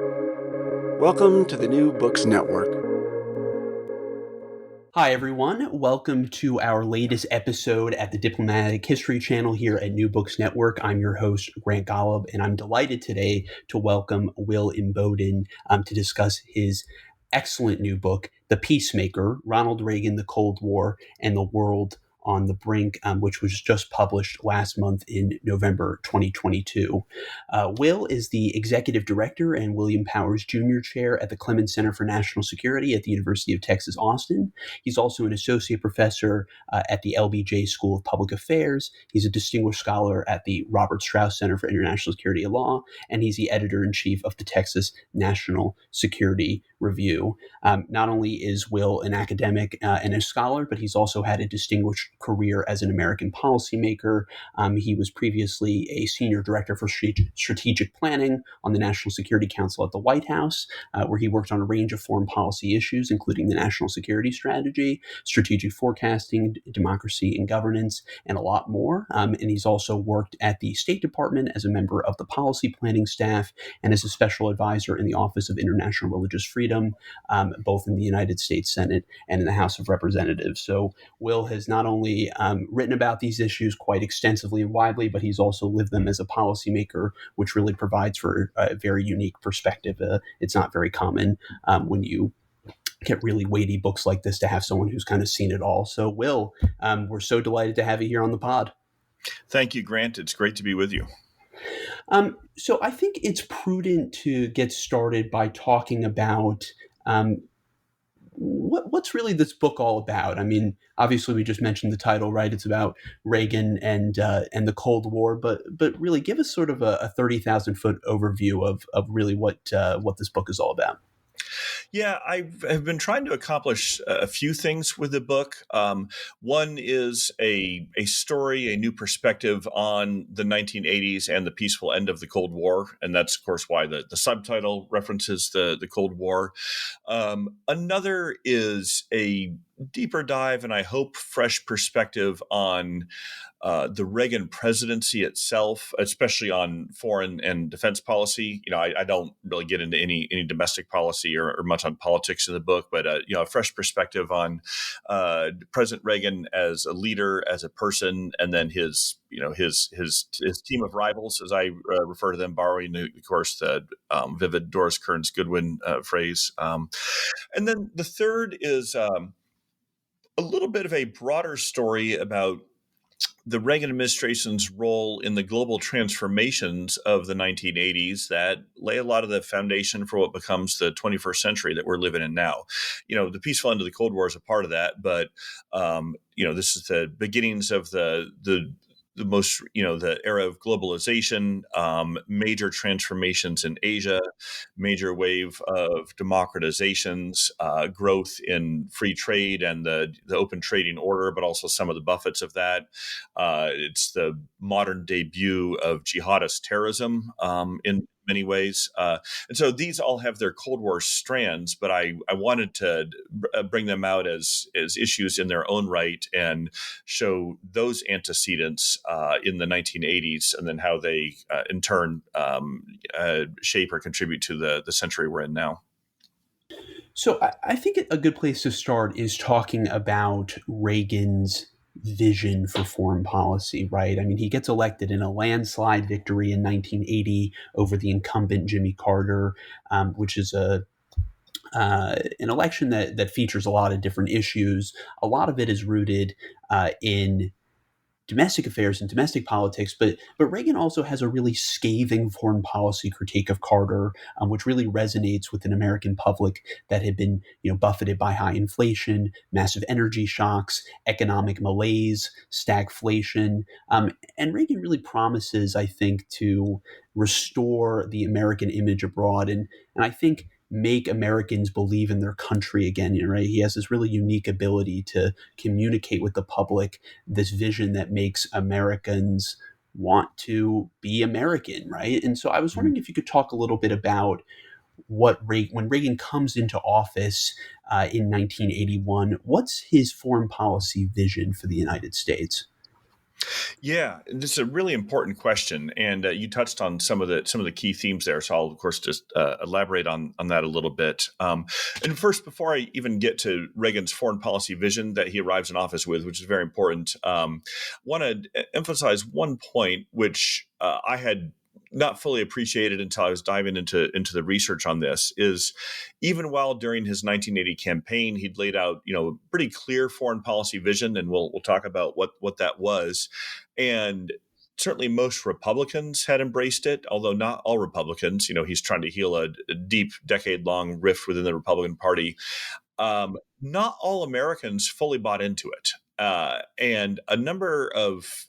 Welcome to the New Books Network. Hi, everyone. Welcome to our latest episode at the Diplomatic History channel here at New Books Network. I'm your host, Grant Golub, and I'm delighted today to welcome Will Inboden to discuss his excellent new book, The Peacemaker, Ronald Reagan, the Cold War, and the World on the Brink, which was just published last month in November 2022. Will is the Executive Director and William Powers Jr. Chair at the Clemens Center for National Security at the University of Texas, Austin. He's also an Associate Professor at the LBJ School of Public Affairs. He's a Distinguished Scholar at the Robert Strauss Center for International Security and Law, and he's the Editor-in-Chief of the Texas National Security Review. Not only is Will an academic and a scholar, but he's also had a distinguished career as an American policymaker. He was previously a senior director for strategic planning on the National Security Council at the White House, where he worked on a range of foreign policy issues, including the national security strategy, strategic forecasting, democracy and governance, and a lot more. And he's also worked at the State Department as a member of the policy planning staff and as a special advisor in the Office of International Religious Freedom, both in the United States Senate and in the House of Representatives. So Will has not only written about these issues quite extensively and widely, but he's also lived them as a policymaker, which really provides for a very unique perspective. It's not very common when you get really weighty books like this to have someone who's kind of seen it all. So Will, we're so delighted to have you here on the pod. Thank you, Grant. It's great to be with you. So I think it's prudent to get started by talking about what's really this book all about? I mean, obviously, we just mentioned the title, right? It's about Reagan and the Cold War, but really, give us sort of a 30,000-foot overview of really what this book is all about. Yeah, I have been trying to accomplish a few things with the book. One is a story, a new perspective on the 1980s and the peaceful end of the Cold War. And that's, of course, why the subtitle references the Cold War. Another is a deeper dive and I hope fresh perspective on the Reagan presidency itself, especially on foreign and defense policy. You know, I don't really get into any domestic policy or much on politics in the book, but a fresh perspective on President Reagan as a leader, as a person, and then his team of rivals, as I refer to them, borrowing, of course, the vivid Doris Kearns Goodwin phrase. And then the third is a little bit of a broader story about the Reagan administration's role in the global transformations of the 1980s that lay a lot of the foundation for what becomes the 21st century that we're living in now. You know, the peaceful end of the Cold War is a part of that, but this is the beginnings of the most, the era of globalization, major transformations in Asia, major wave of democratizations, growth in free trade and the open trading order, but also some of the buffets of that. It's the modern debut of jihadist terrorism in many ways. And so these all have their Cold War strands, but I wanted to bring them out as issues in their own right and show those antecedents in the 1980s and then how they in turn shape or contribute to the century we're in now. So I think a good place to start is talking about Reagan's vision for foreign policy, right? I mean, he gets elected in a landslide victory in 1980 over the incumbent Jimmy Carter, which is an election that features a lot of different issues. A lot of it is rooted in domestic affairs and domestic politics, but Reagan also has a really scathing foreign policy critique of Carter, which really resonates with an American public that had been, buffeted by high inflation, massive energy shocks, economic malaise, stagflation, and Reagan really promises, I think, to restore the American image abroad, and I think make Americans believe in their country again, right? He has this really unique ability to communicate with the public this vision that makes Americans want to be American, right? And so I was wondering if you could talk a little bit about when Reagan comes into office in 1981, what's his foreign policy vision for the United States? Yeah, this is a really important question, and you touched on some of the key themes there. So I'll of course just elaborate on that a little bit. And first, before I even get to Reagan's foreign policy vision that he arrives in office with, which is very important, want to emphasize one point which I had not fully appreciated until I was diving into the research on this. Is even while during his 1980 campaign, he'd laid out a pretty clear foreign policy vision, and we'll talk about what that was. And certainly most Republicans had embraced it, although not all Republicans. He's trying to heal a deep decade-long rift within the Republican Party. Not all Americans fully bought into it. And a number of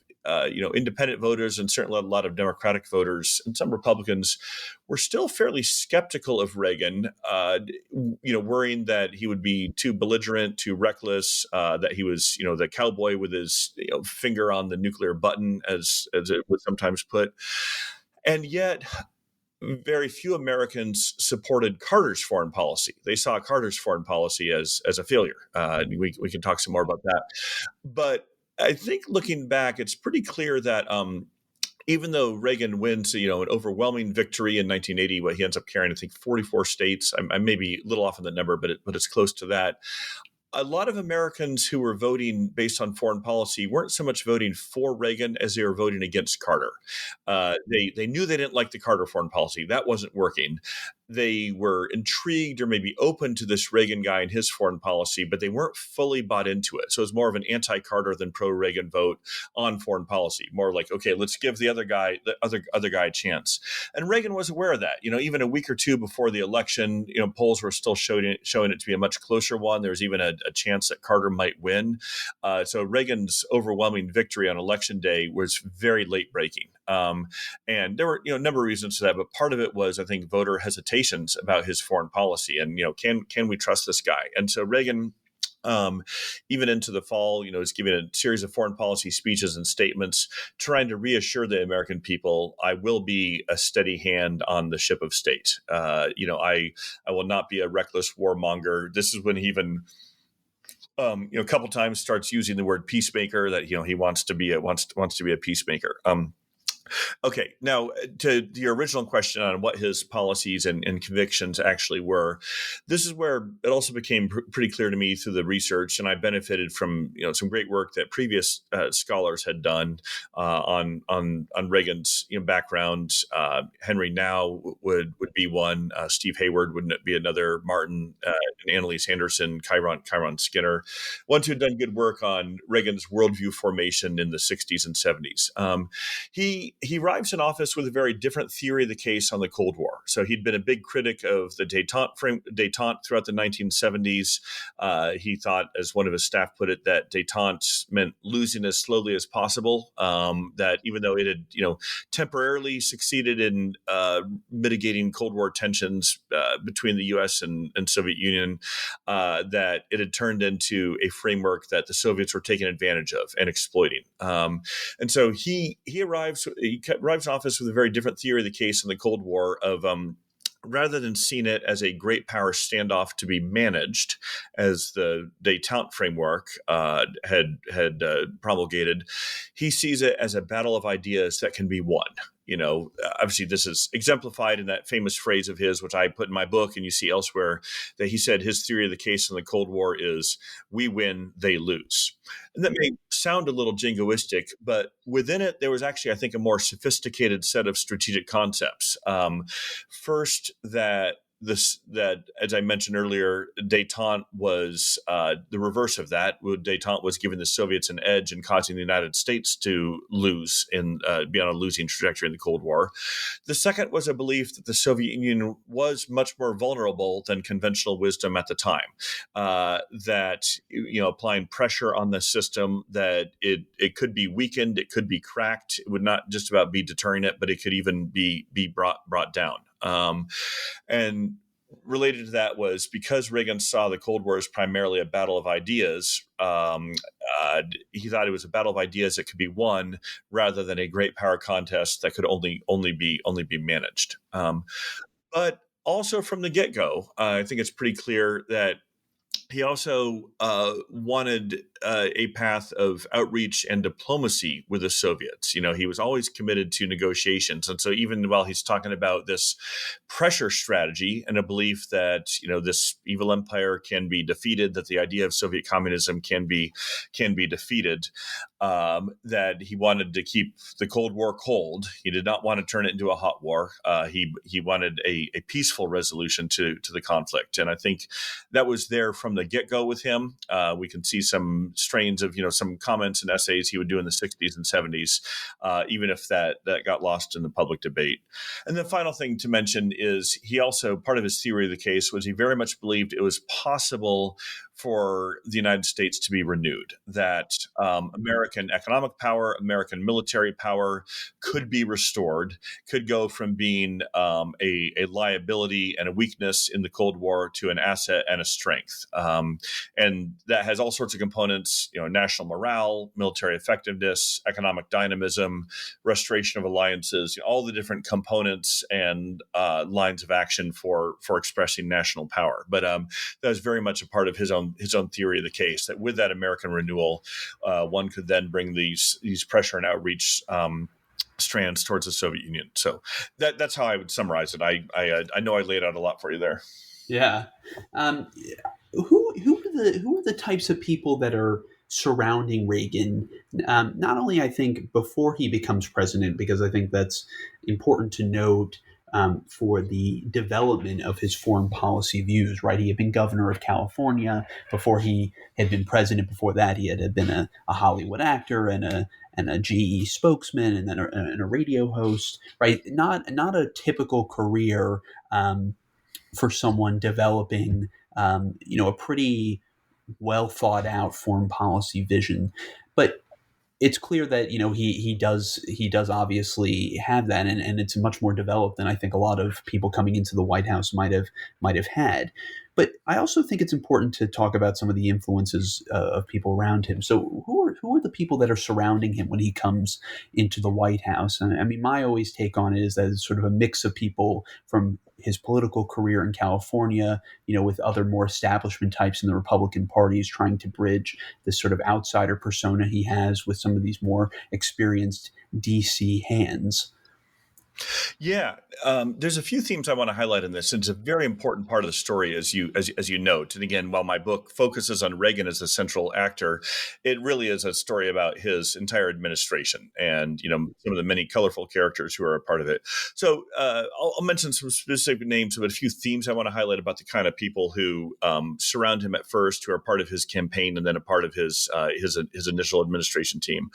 independent voters and certainly a lot of Democratic voters and some Republicans were still fairly skeptical of Reagan, worrying that he would be too belligerent, too reckless, that he was, the cowboy with his finger on the nuclear button, as it was sometimes put. And yet, very few Americans supported Carter's foreign policy. They saw Carter's foreign policy as a failure. We can talk some more about that. But I think looking back, it's pretty clear that even though Reagan wins, an overwhelming victory in 1980, he ends up carrying, I think, 44 states. I may be a little off on the number, but it's close to that. A lot of Americans who were voting based on foreign policy weren't so much voting for Reagan as they were voting against Carter. They knew they didn't like the Carter foreign policy. That wasn't working. They were intrigued or maybe open to this Reagan guy and his foreign policy, but they weren't fully bought into it. So it was more of an anti-Carter than pro-Reagan vote on foreign policy. More like, okay, let's give the other guy a chance. And Reagan was aware of that. Even a week or two before the election, polls were still showing it to be a much closer one. There was even a chance that Carter might win. So Reagan's overwhelming victory on election day was very late breaking. And there were, a number of reasons for that, but part of it was, I think, voter hesitations about his foreign policy and, can we trust this guy? And so Reagan, even into the fall, is giving a series of foreign policy speeches and statements, trying to reassure the American people, I will be a steady hand on the ship of state. I will not be a reckless warmonger. This is when he even a couple times starts using the word peacemaker, that he wants to be a peacemaker. Okay, now to your original question on what his policies and convictions actually were, this is where it also became pretty clear to me through the research, and I benefited from some great work that previous scholars had done on Reagan's background. Henry Now would be one. Steve Hayward would be another. Martin and Annalise Anderson, Chiron Skinner, ones who had done good work on Reagan's worldview formation in the 60s and 70s. He arrives in office with a very different theory of the case on the Cold War. So he'd been a big critic of the détente throughout the 1970s. He thought, as one of his staff put it, that détente meant losing as slowly as possible. That even though it had, temporarily succeeded in mitigating Cold War tensions between the U.S. and Soviet Union, that it had turned into a framework that the Soviets were taking advantage of and exploiting. And so he arrives in office with a very different theory of the case in the Cold War of rather than seeing it as a great power standoff to be managed, as the détente framework had promulgated, he sees it as a battle of ideas that can be won. Obviously this is exemplified in that famous phrase of his, which I put in my book and you see elsewhere, that he said his theory of the case in the Cold War is we win, they lose. And that may sound a little jingoistic, but within it, there was actually, I think, a more sophisticated set of strategic concepts. First, that, as I mentioned earlier, détente was the reverse of that. Détente was giving the Soviets an edge and causing the United States to lose and be on a losing trajectory in the Cold War. The second was a belief that the Soviet Union was much more vulnerable than conventional wisdom at the time. That applying pressure on the system, that it could be weakened, it could be cracked. It would not just about be deterring it, but it could even be brought down. And related to that was because Reagan saw the Cold War as primarily a battle of ideas. He thought it was a battle of ideas that could be won rather than a great power contest that could only be managed. But also from the get-go, I think it's pretty clear that He also wanted a path of outreach and diplomacy with the Soviets. He was always committed to negotiations. And so even while he's talking about this pressure strategy and a belief that, this evil empire can be defeated, that the idea of Soviet communism can be defeated, that he wanted to keep the Cold War cold. He did not want to turn it into a hot war. He wanted a peaceful resolution to the conflict. And I think that was there from the get-go with him. We can see some strains of, some comments and essays he would do in the 60s and 70s, even if that got lost in the public debate. And the final thing to mention is he also, part of his theory of the case was he very much believed it was possible for the United States to be renewed, that American economic power, American military power could be restored, could go from being a liability and a weakness in the Cold War to an asset and a strength. And that has all sorts of components, national morale, military effectiveness, economic dynamism, restoration of alliances, all the different components and lines of action for expressing national power. But that was very much a part of his own theory of the case, that with that American renewal, one could then bring these pressure and outreach strands towards the Soviet Union. So that's how I would summarize it. I know I laid out a lot for you there. Yeah. Who are the types of people that are surrounding Reagan? Not only, I think, before he becomes president, because I think that's important to note for the development of his foreign policy views, right? He had been governor of California before he had been president. Before that, he had been a Hollywood actor and a GE spokesman, and then a radio host, right? Not a typical career for someone developing, a pretty well thought out foreign policy vision. But it's clear that he does obviously have that, and it's much more developed than I think a lot of people coming into the White House might have had. But I also think it's important to talk about some of the influences of people around him. So who are the people that are surrounding him when he comes into the White House? And I mean, my always take on it is that it's sort of a mix of people from his political career in California, with other more establishment types in the Republican Party, is trying to bridge this sort of outsider persona he has with some of these more experienced DC hands. Yeah, there's a few themes I want to highlight in this. It's a very important part of the story, as you note. And again, while my book focuses on Reagan as a central actor, it really is a story about his entire administration and some of the many colorful characters who are a part of it. So I'll mention some specific names, but a few themes I want to highlight about the kind of people who surround him at first, who are part of his campaign and then a part of his initial administration team.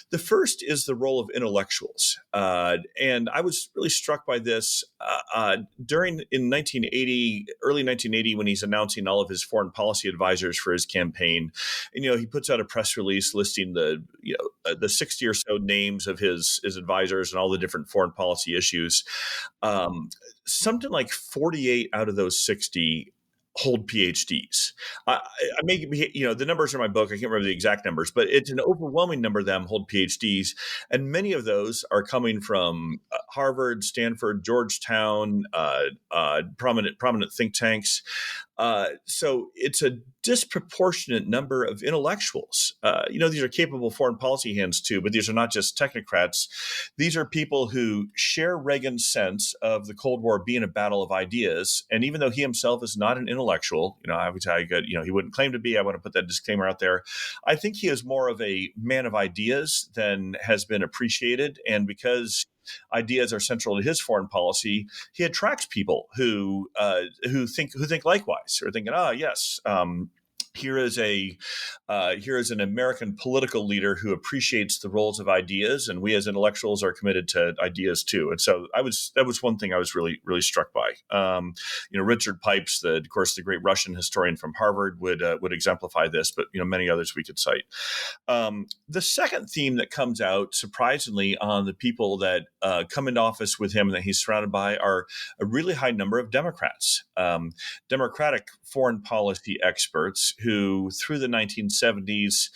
The first is the role of intellectuals, and I was really struck by this in 1980, early 1980, when he's announcing all of his foreign policy advisors for his campaign. And, he puts out a press release listing the 60 or so names of his advisors and all the different foreign policy issues. Something like 48 out of those 60 hold PhDs. I make the numbers are in my book. I can't remember the exact numbers, but it's an overwhelming number of them hold PhDs, and many of those are coming from Harvard, Stanford, Georgetown, prominent think tanks. So it's a disproportionate number of intellectuals. These are capable foreign policy hands too, but these are not just technocrats. These are people who share Reagan's sense of the Cold War being a battle of ideas. And even though he himself is not an intellectual, I would tell you, he wouldn't claim to be. I want to put that disclaimer out there. I think he is more of a man of ideas than has been appreciated. And because ideas are central to his foreign policy, he attracts people who think likewise, or thinking, yes, here is an American political leader who appreciates the roles of ideas, and we as intellectuals are committed to ideas too. And so that was one thing I was really, really struck by. Richard Pipes, of course, the great Russian historian from Harvard, would exemplify this, but many others we could cite. The second theme that comes out surprisingly on the people that come into office with him and that he's surrounded by are a really high number of Democrats, Democratic foreign policy experts who, through the 1970s,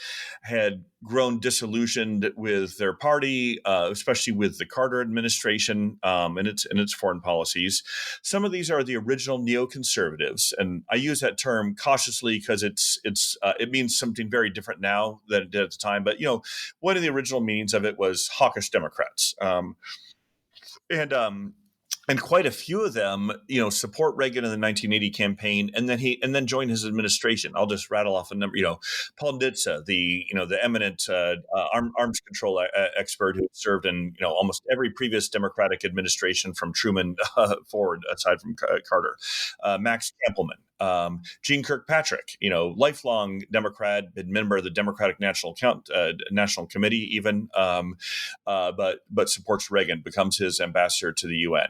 had grown disillusioned with their party, especially with the Carter administration and its foreign policies. Some of these are the original neoconservatives, and I use that term cautiously because it means something very different now than it did at the time. But one of the original meanings of it was hawkish Democrats, and quite a few of them, support Reagan in the 1980 campaign, and then join his administration. I'll just rattle off a number. Poindexter, the eminent arms control expert who served in almost every previous Democratic administration from Truman forward, aside from Carter. Max Campbellman. Jeane Kirkpatrick, lifelong Democrat, been member of the Democratic National Committee, even, but supports Reagan, becomes his ambassador to the UN.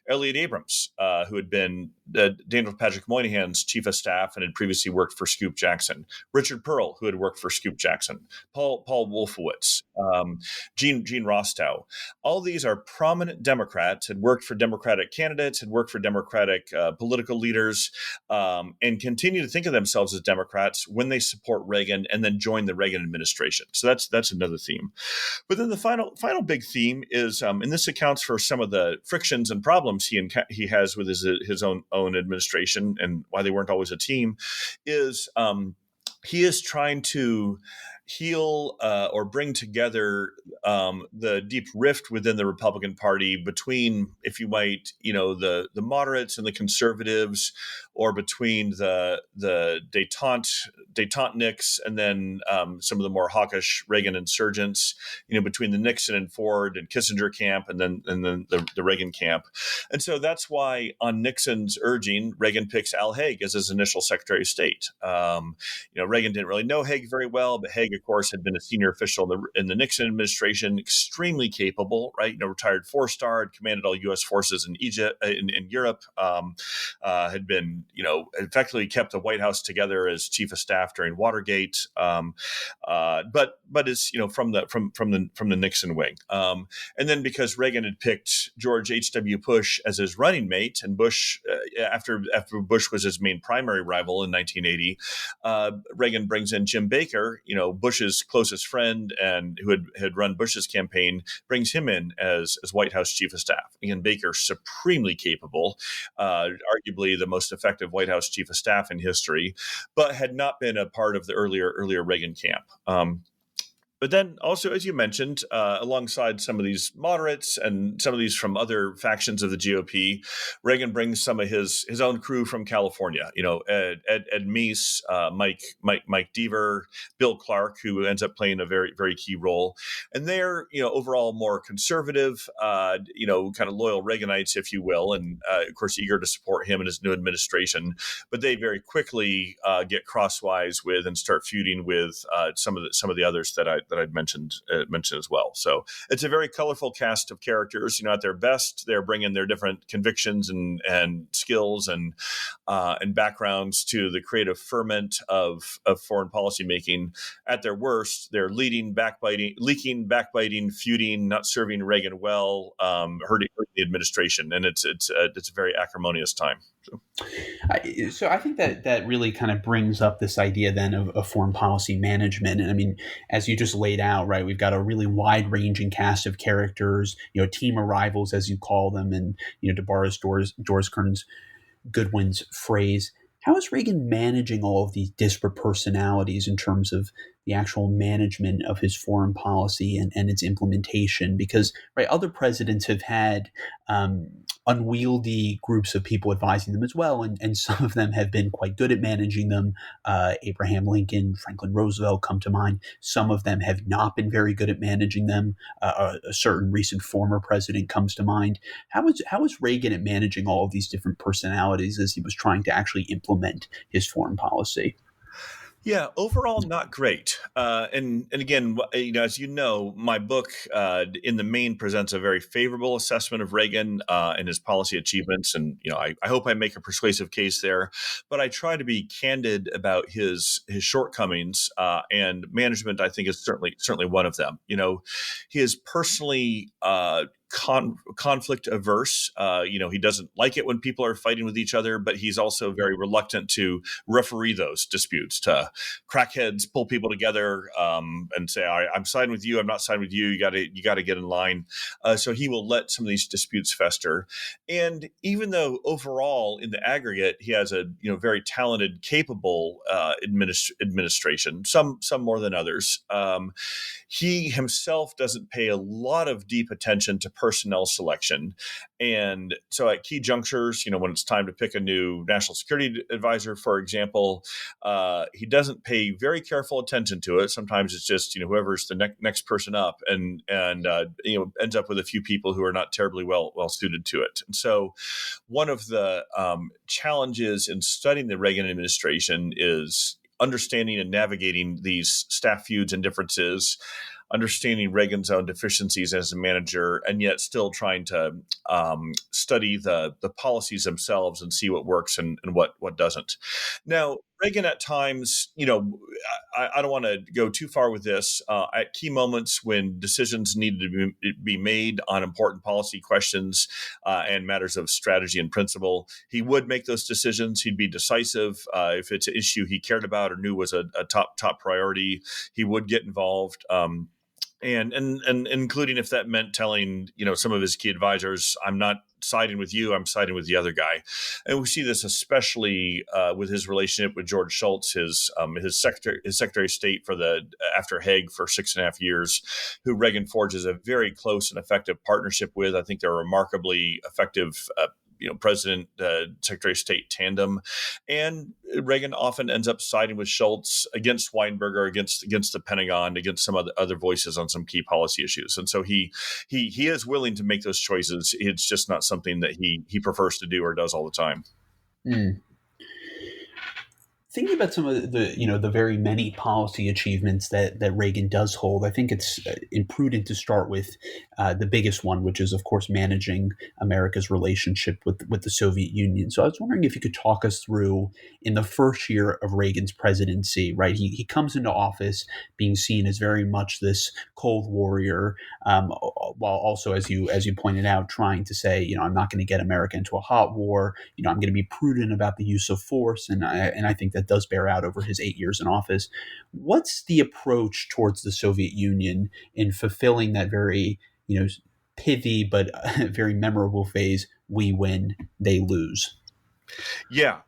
Elliot Abrams, who had been Daniel Patrick Moynihan's chief of staff and had previously worked for Scoop Jackson. Richard Pearl, who had worked for Scoop Jackson. Paul Wolfowitz, Gene Rostow. All these are prominent Democrats, had worked for Democratic candidates, had worked for Democratic political leaders, and continue to think of themselves as Democrats when they support Reagan and then join the Reagan administration. So that's another theme. But then the final big theme is, and this accounts for some of the frictions and problems he has with his own administration and why they weren't always a team, is he is trying to heal or bring together the deep rift within the Republican Party between, if you might, the moderates and the conservatives, or between the détente-niks and then some of the more hawkish Reagan insurgents, between the Nixon and Ford and Kissinger camp and then the Reagan camp. And so that's why, on Nixon's urging, Reagan picks Al Haig as his initial Secretary of State. Reagan didn't really know Haig very well, but Haig, of course, had been a senior official in the Nixon administration, extremely capable, right? Retired 4-star, had commanded all U.S. forces in Egypt, in Europe, had been, effectively kept the White House together as chief of staff during Watergate, but is, from the Nixon wing. And then because Reagan had picked George H.W. Bush as his running mate, and Bush, after Bush was his main primary rival in 1980, Reagan brings in Jim Baker, Bush's closest friend and who had run Bush's campaign, brings him in as White House chief of staff. Again, Baker, supremely capable, arguably the most effective White House chief of staff in history, but had not been a part of the earlier Reagan camp. But then also, as you mentioned, alongside some of these moderates and some of these from other factions of the GOP, Reagan brings some of his own crew from California. Ed Meese, Mike Deaver, Bill Clark, who ends up playing a very, very key role. And they're, overall more conservative, kind of loyal Reaganites, if you will, and of course eager to support him and his new administration. But they very quickly get crosswise with and start feuding with some of the others that I'd mentioned as well. So it's a very colorful cast of characters. At their best, they're bringing their different convictions and skills and backgrounds to the creative ferment of foreign policy making. At their worst, they're leaking, backbiting, feuding, not serving Reagan well, hurting the administration, and it's a very acrimonious time. So I think that really kind of brings up this idea then of foreign policy management. And I mean, as you just laid out, right, we've got a really wide-ranging cast of characters, team of rivals, as you call them, and, to borrow Doris Kearns Goodwin's phrase, how is Reagan managing all of these disparate personalities in terms of the actual management of his foreign policy and its implementation? Because, right, other presidents have had unwieldy groups of people advising them as well, and some of them have been quite good at managing them. Abraham Lincoln, Franklin Roosevelt come to mind. Some of them have not been very good at managing them. A certain recent former president comes to mind. How is Reagan at managing all of these different personalities as he was trying to actually implement his foreign policy? Yeah, overall, not great. And again, as you know, my book in the main presents a very favorable assessment of Reagan and his policy achievements. And, I hope I make a persuasive case there. But I try to be candid about his shortcomings, and management, I think, is certainly one of them. He is personally conflict averse. He doesn't like it when people are fighting with each other, but he's also very reluctant to referee those disputes, to crackheads pull people together and say, I'm siding with you, I'm not siding with you. You got to get in line. So he will let some of these disputes fester. And even though overall in the aggregate, he has a very talented, capable administration, some more than others, he himself doesn't pay a lot of deep attention to personnel selection. And so at key junctures, when it's time to pick a new national security advisor, for example, he doesn't pay very careful attention to it. Sometimes it's just, whoever's the next person up and ends up with a few people who are not terribly well suited to it. And so one of the challenges in studying the Reagan administration is understanding and navigating these staff feuds and differences, understanding Reagan's own deficiencies as a manager, and yet still trying to study the policies themselves and see what works and what doesn't. Now, Reagan at times, I don't want to go too far with this. At key moments when decisions needed to be made on important policy questions and matters of strategy and principle, he would make those decisions. He'd be decisive. If it's an issue he cared about or knew was a top priority, he would get involved. And including if that meant telling, some of his key advisors, I'm not siding with you, I'm siding with the other guy. And we see this especially with his relationship with George Shultz, his Secretary of State after Haig for 6.5 years, who Reagan forges a very close and effective partnership with. I think they're a remarkably effective President, Secretary of State tandem. And Reagan often ends up siding with Shultz against Weinberger, against the Pentagon, against some other voices on some key policy issues. And so he is willing to make those choices. It's just not something that he prefers to do or does all the time. Mm. Thinking about some of the very many policy achievements that Reagan does hold, I think it's imprudent to start with the biggest one, which is, of course, managing America's relationship with the Soviet Union. So I was wondering if you could talk us through, in the first year of Reagan's presidency, right? He comes into office being seen as very much this Cold Warrior, while also, as you pointed out, trying to say, I'm not going to get America into a hot war. I'm going to be prudent about the use of force, and I think that does bear out over his 8 years in office. What's the approach towards the Soviet Union in fulfilling that very, pithy but very memorable phrase, we win, they lose? Yeah.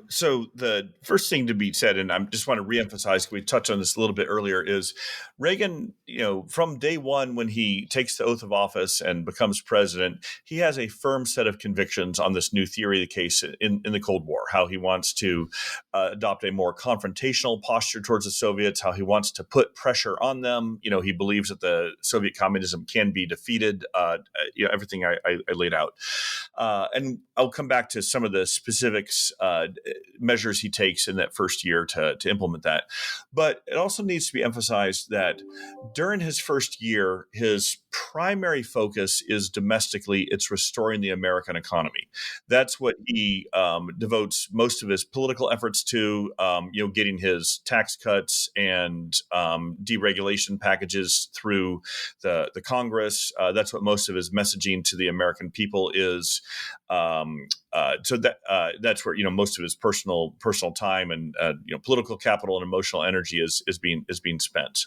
So the first thing to be said, and I just want to reemphasize, we touched on this a little bit earlier, is Reagan, from day one when he takes the oath of office and becomes president, he has a firm set of convictions on this new theory of the case in the Cold War, how he wants to adopt a more confrontational posture towards the Soviets, how he wants to put pressure on them. He believes that the Soviet communism can be defeated, everything I laid out. And I'll come back to some of the specifics measures he takes in that first year to implement that. But it also needs to be emphasized that during his first year, his primary focus is domestically. It's restoring the American economy. That's what he devotes most of his political efforts to, getting his tax cuts and deregulation packages through the Congress. That's what most of his messaging to the American people is. So that's where most of his personal time and political capital and emotional energy is being spent.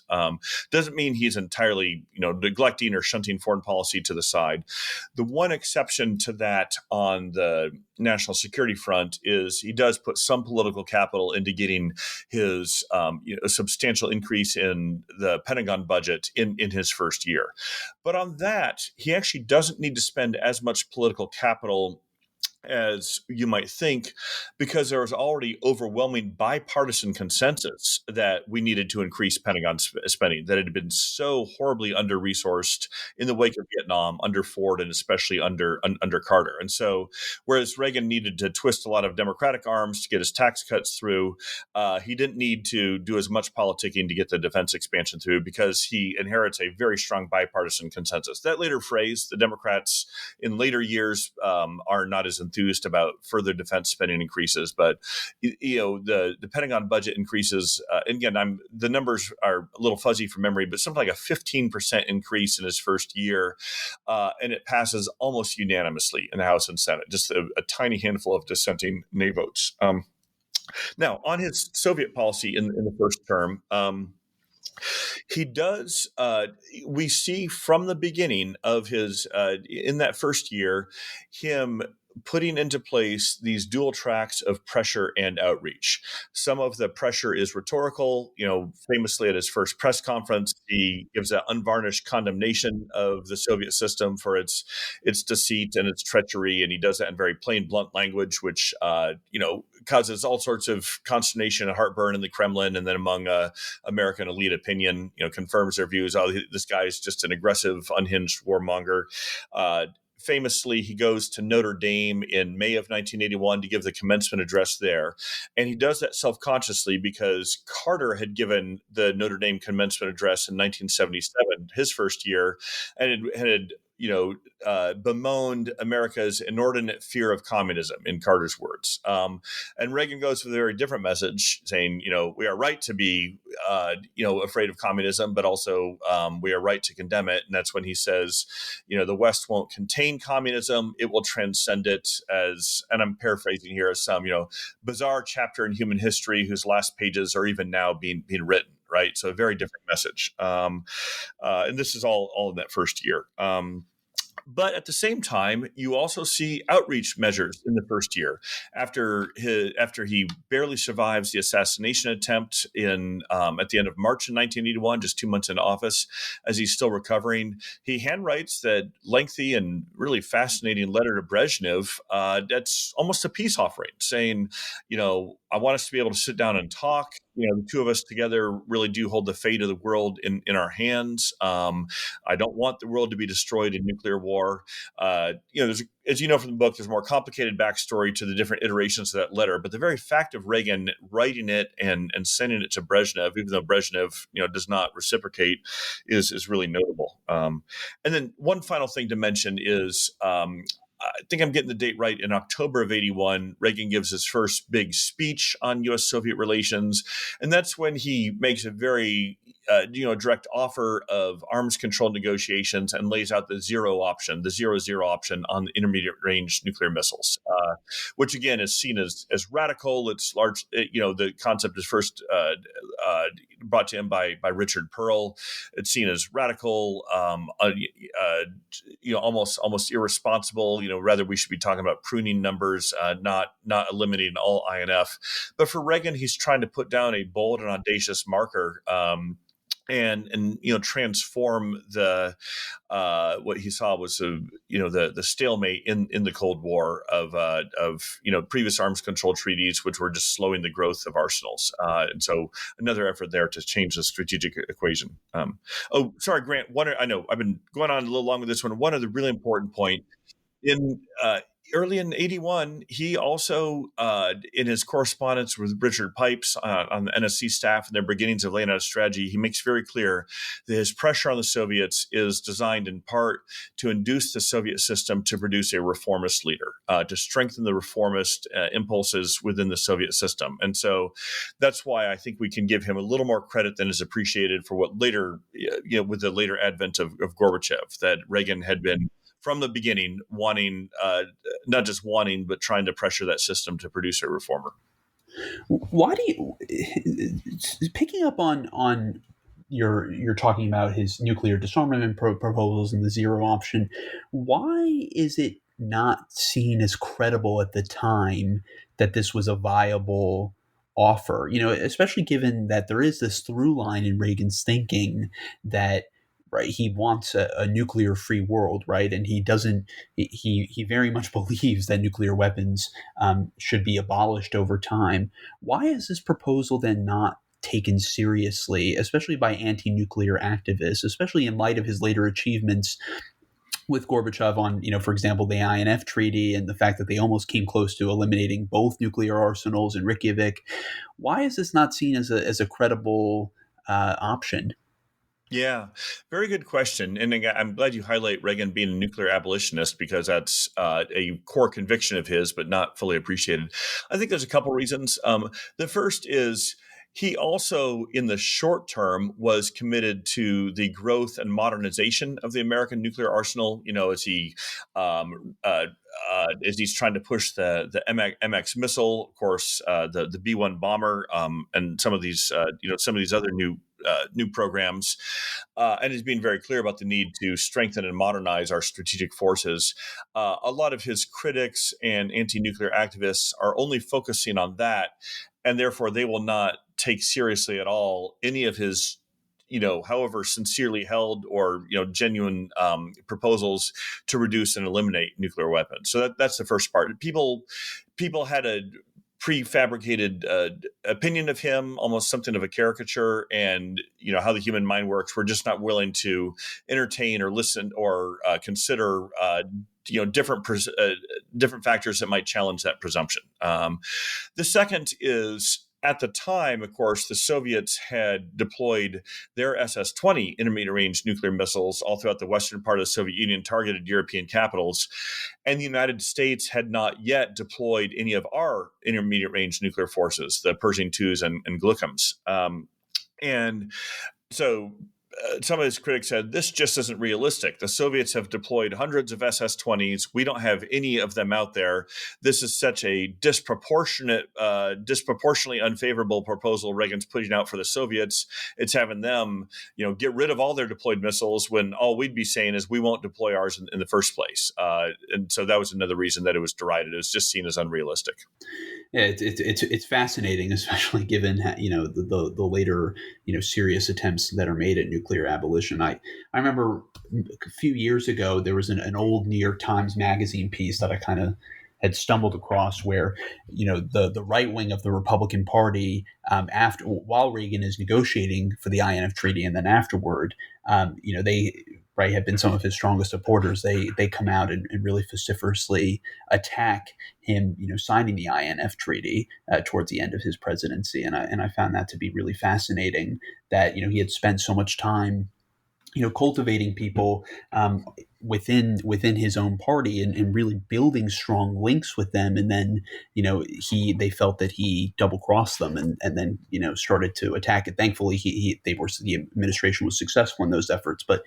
Doesn't mean he's entirely neglecting or shunting foreign policy to the side. The one exception to that on the national security front is he does put some political capital into getting his a substantial increase in the Pentagon budget in his first year. But on that, he actually doesn't need to spend as much political capital as you might think, because there was already overwhelming bipartisan consensus that we needed to increase Pentagon spending, that it had been so horribly under-resourced in the wake of Vietnam, under Ford, and especially under Carter. And so, whereas Reagan needed to twist a lot of Democratic arms to get his tax cuts through, he didn't need to do as much politicking to get the defense expansion through, because he inherits a very strong bipartisan consensus. That later phrase, the Democrats in later years are not as enthusiastic enthused about further defense spending increases. But the Pentagon budget increases. And again, the numbers are a little fuzzy from memory, but something like a 15% increase in his first year, and it passes almost unanimously in the House and Senate. Just a tiny handful of dissenting nay votes. Now, on his Soviet policy in the first term, he does. We see from the beginning of his in that first year, him putting into place these dual tracks of pressure and outreach. Some of the pressure is rhetorical. Famously at his first press conference, he gives an unvarnished condemnation of the Soviet system for its deceit and its treachery, and he does that in very plain, blunt language, which causes all sorts of consternation and heartburn in the Kremlin, and then among American elite opinion, confirms their views. Oh, this guy is just an aggressive, unhinged warmonger. Famously, he goes to Notre Dame in May of 1981 to give the commencement address there. And he does that self-consciously because Carter had given the Notre Dame commencement address in 1977, his first year, and had bemoaned America's inordinate fear of communism, in Carter's words. And Reagan goes with a very different message, saying, we are right to be, afraid of communism, but also we are right to condemn it. And that's when he says, the West won't contain communism; it will transcend it, as, and I'm paraphrasing here, as some, bizarre chapter in human history whose last pages are even now being written. Right. So a very different message. And this is all in that first year. But at the same time, you also see outreach measures in the first year. After he barely survives the assassination attempt at the end of March in 1981, just 2 months in office, as he's still recovering, he handwrites that lengthy and really fascinating letter to Brezhnev. That's almost a peace offering, saying, I want us to be able to sit down and talk. The two of us together really do hold the fate of the world in our hands. I don't want the world to be destroyed in nuclear war. There's, as you know from the book, there's more complicated backstory to the different iterations of that letter. But the very fact of Reagan writing it and sending it to Brezhnev, even though Brezhnev does not reciprocate, is really notable. And then one final thing to mention is, I think I'm getting the date right. In October of 81, Reagan gives his first big speech on U.S.-Soviet relations. And that's when he makes a very direct offer of arms control negotiations and lays out the zero option, the 0-0 option on intermediate range nuclear missiles, which again is seen as radical. It's large. The concept is first brought to him by Richard Pearl. It's seen as radical, almost irresponsible. Rather we should be talking about pruning numbers, not eliminating all INF. But for Reagan, he's trying to put down a bold and audacious marker. And transform the what he saw was the stalemate in the Cold War of previous arms control treaties, which were just slowing the growth of arsenals. And so another effort there to change the strategic equation. Sorry, Grant. I know I've been going on a little long with this one. One other really important point early in 81, he also, in his correspondence with Richard Pipes on the NSC staff and their beginnings of laying out a strategy, he makes very clear that his pressure on the Soviets is designed in part to induce the Soviet system to produce a reformist leader, to strengthen the reformist impulses within the Soviet system. And so that's why I think we can give him a little more credit than is appreciated for what later, with the later advent of Gorbachev, that Reagan had been from the beginning wanting, not just wanting, but trying to pressure that system to produce a reformer. Why do you, picking up on you're talking about his nuclear disarmament proposals and the zero option, why is it not seen as credible at the time that this was a viable offer? Especially given that there is this through line in Reagan's thinking that, right, he wants a nuclear-free world, right? And he doesn't. He very much believes that nuclear weapons should be abolished over time. Why is this proposal then not taken seriously, especially by anti-nuclear activists, especially in light of his later achievements with Gorbachev on, for example, the INF Treaty and the fact that they almost came close to eliminating both nuclear arsenals in Reykjavik? Why is this not seen as a credible option? Yeah, very good question. And again, I'm glad you highlight Reagan being a nuclear abolitionist because that's a core conviction of his, but not fully appreciated. I think there's a couple reasons. The first is he also, in the short term, was committed to the growth and modernization of the American nuclear arsenal. Um, uh, as he's trying to push the MX missile, of course, the B-1 bomber, and some of these other new programs, and he's being very clear about the need to strengthen and modernize our strategic forces. A lot of his critics and anti-nuclear activists are only focusing on that, and therefore they will not take seriously at all any of his however sincerely held or genuine proposals to reduce and eliminate nuclear weapons. So that's the first part. People had a prefabricated opinion of him, almost something of a caricature, and how the human mind works. We're just not willing to entertain or listen or consider different factors that might challenge that presumption. The second is, at the time, of course, the Soviets had deployed their SS-20 intermediate-range nuclear missiles all throughout the western part of the Soviet Union, targeted European capitals, and the United States had not yet deployed any of our intermediate-range nuclear forces, the Pershing IIs and Glickums. And so some of his critics said, this just isn't realistic. The Soviets have deployed hundreds of SS-20s. We don't have any of them out there. This is such a disproportionately unfavorable proposal Reagan's putting out for the Soviets. It's having them, get rid of all their deployed missiles when all we'd be saying is we won't deploy ours in the first place. And so that was another reason that it was derided. It was just seen as unrealistic. Yeah, it's fascinating, especially given the later serious attempts that are made at nuclear abolition. I remember a few years ago there was an old New York Times magazine piece that I kind of had stumbled across where the right wing of the Republican Party, while Reagan is negotiating for the INF Treaty and then afterward, they have been some of his strongest supporters. They come out and really vociferously attack him, signing the INF Treaty towards the end of his presidency, and I found that to be really fascinating. That he had spent so much time, cultivating people within his own party and really building strong links with them, and then they felt that he double crossed them and then started to attack it. Thankfully, the administration was successful in those efforts. But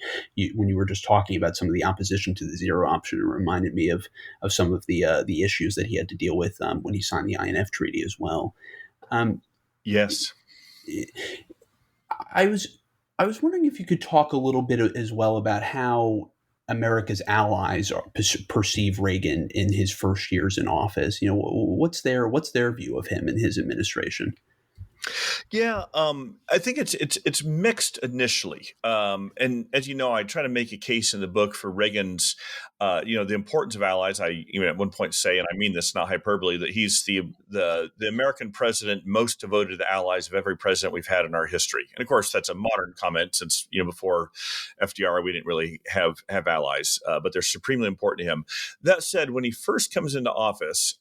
when you were just talking about some of the opposition to the zero option, it reminded me of some of the issues that he had to deal with when he signed the INF Treaty as well. Yes, I was wondering if you could talk a little bit as well about how America's allies perceive Reagan in his first years in office. What's their view of him and his administration? Yeah, I think it's mixed initially, and as you know, I try to make a case in the book for Reagan's, the importance of allies. I even at one point say, and I mean this not hyperbole, that he's the American president most devoted to the allies of every president we've had in our history. And of course, that's a modern comment since before FDR we didn't really have allies, but they're supremely important to him. That said, when he first comes into office.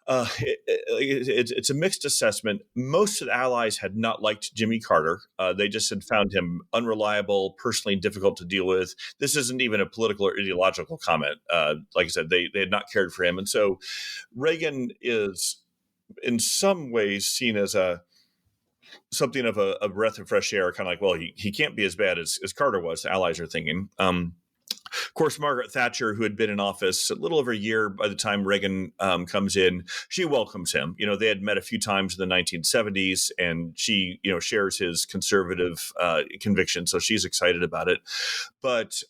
It's a mixed assessment. Most of the allies had not liked Jimmy Carter. They just had found him unreliable, personally difficult to deal with. This isn't even a political or ideological comment. Like I said, they had not cared for him. And so Reagan is in some ways seen as something of a breath of fresh air, kind of like, well, he can't be as bad as Carter was, the allies are thinking. Of course, Margaret Thatcher, who had been in office a little over a year by the time Reagan comes in, she welcomes him. They had met a few times in the 1970s, and she, shares his conservative conviction, so she's excited about it. But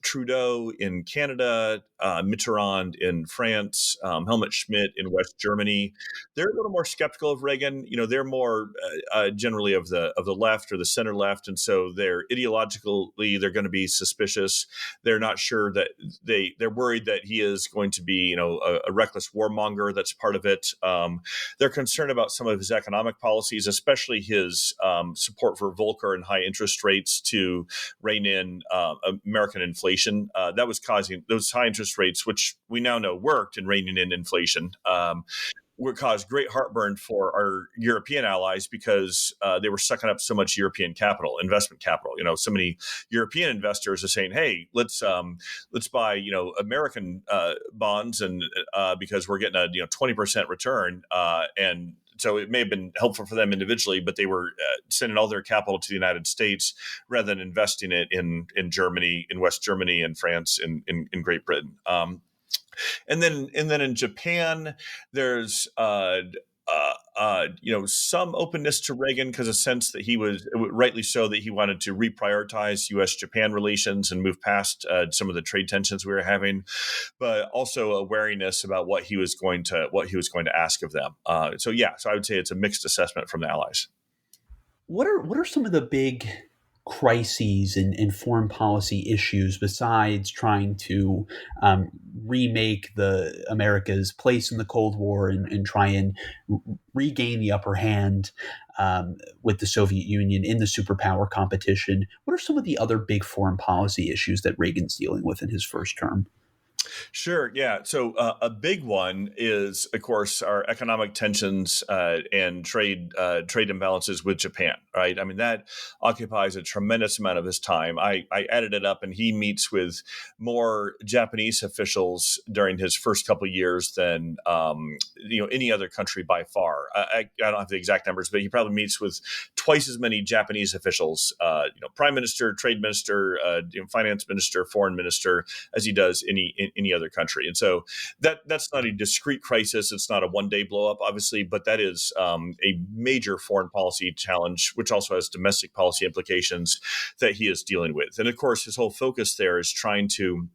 Trudeau in Canada, Mitterrand in France, Helmut Schmidt in West Germany, they're a little more skeptical of Reagan. They're more generally of the left or the center left, and so they're ideologically they're going to be suspicious. They're not sure that they're worried that he is going to be, a reckless warmonger. That's part of it. They're concerned about some of his economic policies, especially his support for Volcker and high interest rates to rein in American inflation. That was causing those high interest rates, which we now know worked in reining in inflation. would cause great heartburn for our European allies because they were sucking up so much European capital, investment capital. So many European investors are saying, "Hey, let's buy American bonds, and because we're getting a 20% return." And so it may have been helpful for them individually, but they were sending all their capital to the United States rather than investing it in Germany, in West Germany, and France, in Great Britain. And then in Japan, there's some openness to Reagan because a sense that he was rightly so that he wanted to reprioritize U.S.-Japan relations and move past some of the trade tensions we were having, but also a wariness about what he was going to ask of them. So I would say it's a mixed assessment from the Allies. What are some of the big crises and foreign policy issues besides trying to remake the America's place in the Cold War and try and regain the upper hand with the Soviet Union in the superpower competition? What are some of the other big foreign policy issues that Reagan's dealing with in his first term? Sure. Yeah. So a big one is, of course, our economic tensions and trade imbalances with Japan. Right. I mean, that occupies a tremendous amount of his time. I added it up, and he meets with more Japanese officials during his first couple of years than any other country by far. I don't have the exact numbers, but he probably meets with twice as many Japanese officials, prime minister, trade minister, finance minister, foreign minister, as he does any other country. And so that's not a discrete crisis. It's not a one-day blow-up, obviously, but that is a major foreign policy challenge, which also has domestic policy implications that he is dealing with. And of course, his whole focus there is trying to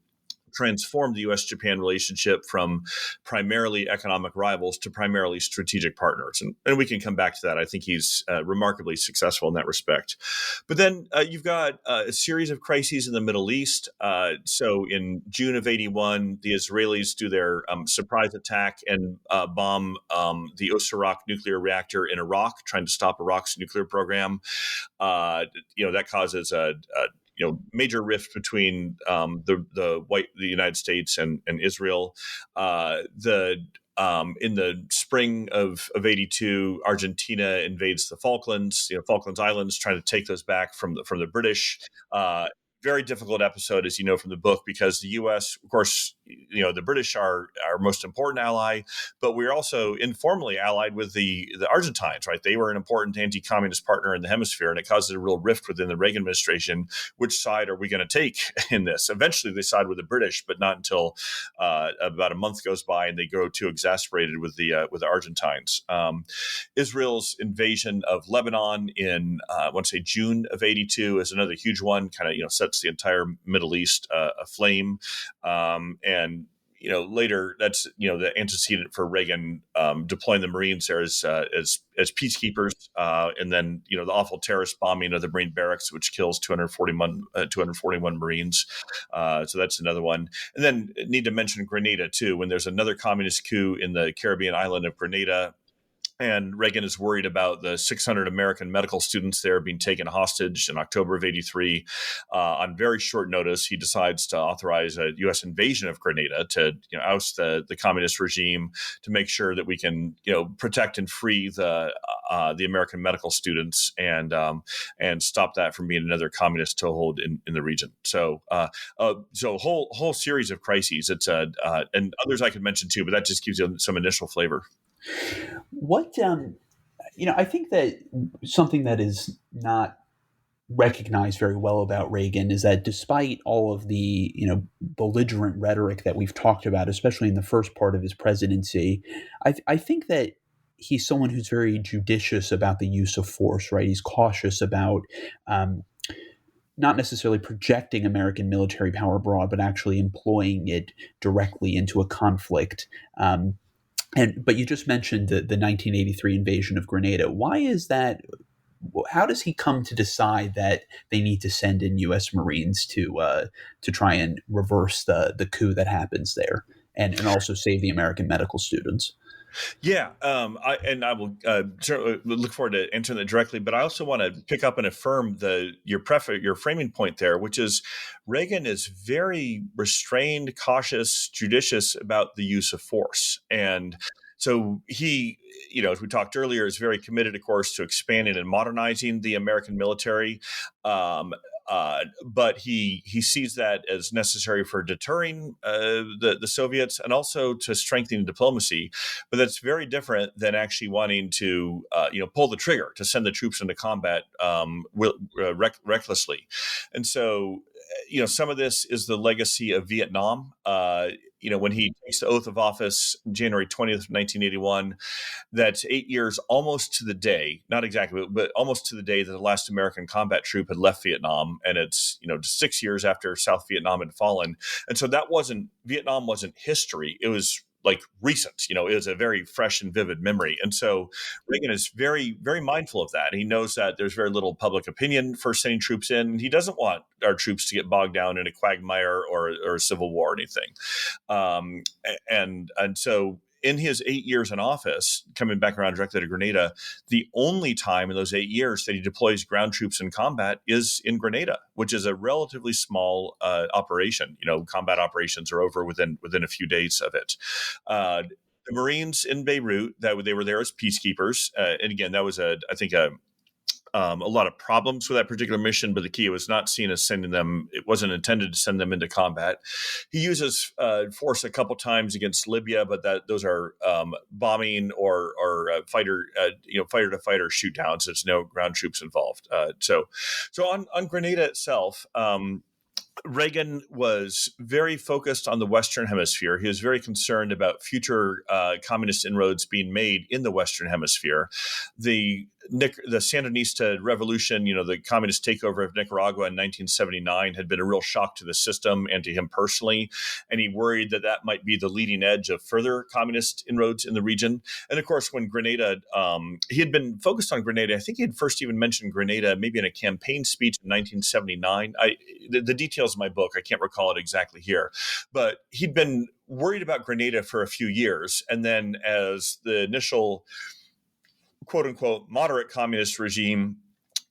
transform the U.S.-Japan relationship from primarily economic rivals to primarily strategic partners. And we can come back to that. I think he's remarkably successful in that respect. But then you've got a series of crises in the Middle East. So in June of 1981, the Israelis do their surprise attack and bomb the Osirak nuclear reactor in Iraq, trying to stop Iraq's nuclear program. That causes a major rift between the United States and Israel. In the spring of 1982, Argentina invades the Falklands, Falklands Islands, trying to take those back from the British. Very difficult episode, as you know from the book, because the U.S., of course, the British are our most important ally, but we're also informally allied with the Argentines, right? They were an important anti-communist partner in the hemisphere, and it causes a real rift within the Reagan administration. Which side are we going to take in this? Eventually, they side with the British, but not until about a month goes by, and they grow too exasperated with the Argentines. Israel's invasion of Lebanon in, I want to say June of 1982 is another huge one, kind of sets the entire Middle East aflame. And later, that's the antecedent for Reagan deploying the Marines there as peacekeepers, and then the awful terrorist bombing of the Marine barracks, which kills 241 Marines. So that's another one. And then need to mention Grenada too, when there's another communist coup in the Caribbean island of Grenada. And Reagan is worried about the 600 American medical students there being taken hostage in October of 1983. On very short notice, he decides to authorize a U.S. invasion of Grenada to oust the communist regime, to make sure that we can protect and free the American medical students and stop that from being another communist toehold in the region. So whole series of crises. It's and others I could mention too, but that just gives you some initial flavor. What I think that something that is not recognized very well about Reagan is that despite all of the belligerent rhetoric that we've talked about, especially in the first part of his presidency, I think that he's someone who's very judicious about the use of force. Right, he's cautious about not necessarily projecting American military power abroad, but actually employing it directly into a conflict. But you just mentioned the 1983 invasion of Grenada. Why is that? How does he come to decide that they need to send in U.S. Marines to try and reverse the coup that happens there, and also save the American medical students? Yeah, I will certainly look forward to answering that directly. But I also want to pick up and affirm your framing point there, which is Reagan is very restrained, cautious, judicious about the use of force. And So he, as we talked earlier, is very committed, of course, to expanding and modernizing the American military. But he sees that as necessary for deterring the Soviets and also to strengthening diplomacy. But that's very different than actually wanting to pull the trigger to send the troops into combat recklessly. And so, some of this is the legacy of Vietnam. When he takes the oath of office, January 20th, 1981, that's 8 years almost to the day, not exactly, but almost to the day that the last American combat troop had left Vietnam. And it's, 6 years after South Vietnam had fallen. And so Vietnam wasn't history. It was like recent, it was a very fresh and vivid memory. And so Reagan is very, very mindful of that. He knows that there's very little public opinion for sending troops in. He doesn't want our troops to get bogged down in a quagmire or a civil war or anything. And so in his 8 years in office, coming back around directly to Grenada, the only time in those 8 years that he deploys ground troops in combat is in Grenada, which is a relatively small operation. Combat operations are over within a few days of it. The Marines in Beirut, they were there as peacekeepers, and again, that was a lot of problems with that particular mission, but the key was not seen as sending them. It wasn't intended to send them into combat. He uses force a couple times against Libya, but those are bombing or fighter to fighter shoot downs. There's no ground troops involved. So on Grenada itself. Reagan was very focused on the Western Hemisphere. He was very concerned about future communist inroads being made in the Western Hemisphere. The Sandinista revolution, the communist takeover of Nicaragua in 1979 had been a real shock to the system and to him personally. And he worried that might be the leading edge of further communist inroads in the region. And of course, when Grenada, he had been focused on Grenada. I think he had first even mentioned Grenada maybe in a campaign speech in 1979. The details of my book, I can't recall it exactly here, but he'd been worried about Grenada for a few years. And then as the initial quote unquote moderate communist regime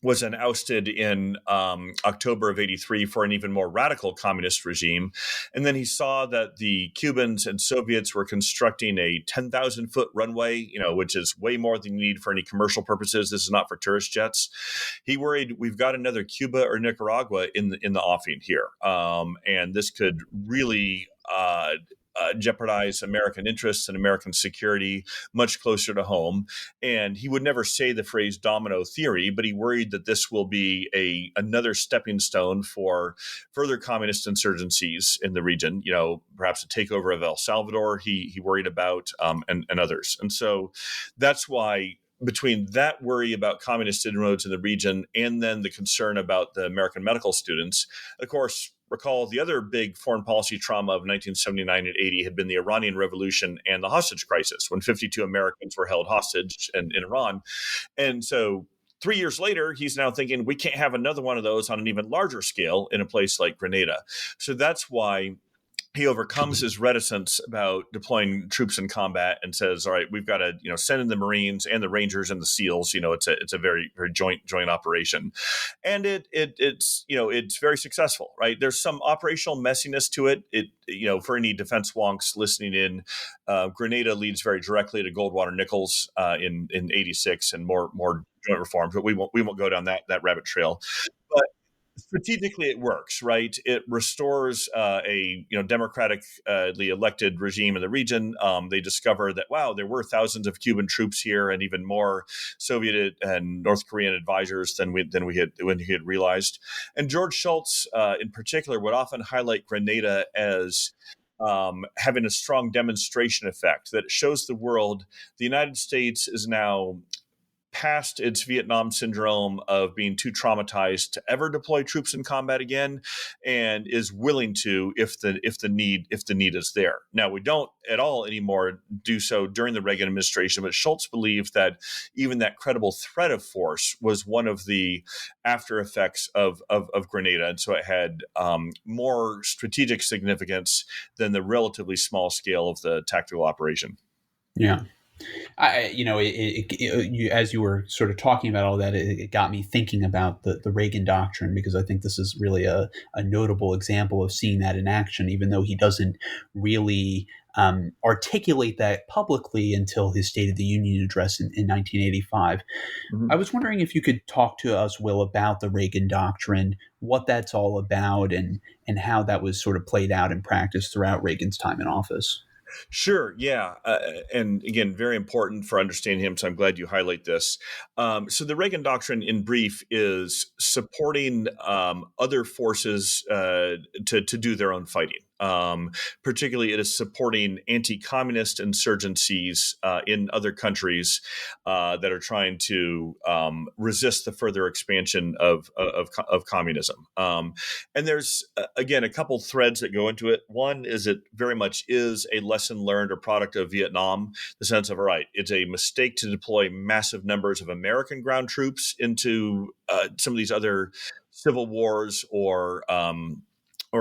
was then ousted in October of 83 for an even more radical communist regime. And then he saw that the Cubans and Soviets were constructing a 10,000-foot runway, which is way more than you need for any commercial purposes. This is not for tourist jets. He worried we've got another Cuba or Nicaragua in the offing here. And this could really jeopardize American interests and American security much closer to home. And he would never say the phrase domino theory, but he worried that this will be another stepping stone for further communist insurgencies in the region, perhaps a takeover of El Salvador he worried about, and others. And so that's why between that worry about communist inroads in the region and then the concern about the American medical students, of course, recall the other big foreign policy trauma of 1979 and 80 had been the Iranian Revolution and the hostage crisis when 52 Americans were held hostage in Iran. And so 3 years later, he's now thinking we can't have another one of those on an even larger scale in a place like Grenada. So that's why he overcomes his reticence about deploying troops in combat and says, all right, we've got to, send in the Marines and the Rangers and the SEALs. It's a very, very joint operation. And it's very successful, right? There's some operational messiness to it. For any defense wonks listening in, Grenada leads very directly to Goldwater Nichols in 86 and more joint reforms, but we won't go down that rabbit trail. But strategically, it works, right? It restores a democratically elected regime in the region. They discover that, wow, there were thousands of Cuban troops here and even more Soviet and North Korean advisors than we had realized. And George Shultz, in particular, would often highlight Grenada as having a strong demonstration effect that shows the world the United States is now past its Vietnam syndrome of being too traumatized to ever deploy troops in combat again, and is willing to if the need is there. Now, we don't at all anymore do so during the Reagan administration, but Shultz believed that even that credible threat of force was one of the after effects of Grenada, and so it had more strategic significance than the relatively small scale of the tactical operation. Yeah. As you were sort of talking about all that, it got me thinking about the Reagan doctrine, because I think this is really a notable example of seeing that in action, even though he doesn't really articulate that publicly until his State of the Union address in 1985. I was wondering if you could talk to us, Will, about the Reagan Doctrine, what that's all about, and how that was sort of played out in practice throughout Reagan's time in office. Sure. Yeah. And again, very important for understanding him. So I'm glad you highlight this. So the Reagan Doctrine, in brief, is supporting other forces to do their own fighting. Particularly, it is supporting anti-communist insurgencies in other countries that are trying to resist the further expansion of communism. And there's, again, a couple threads that go into it. One is it very much is a lesson learned or product of Vietnam, the sense of, all right, it's a mistake to deploy massive numbers of American ground troops into some of these other civil wars or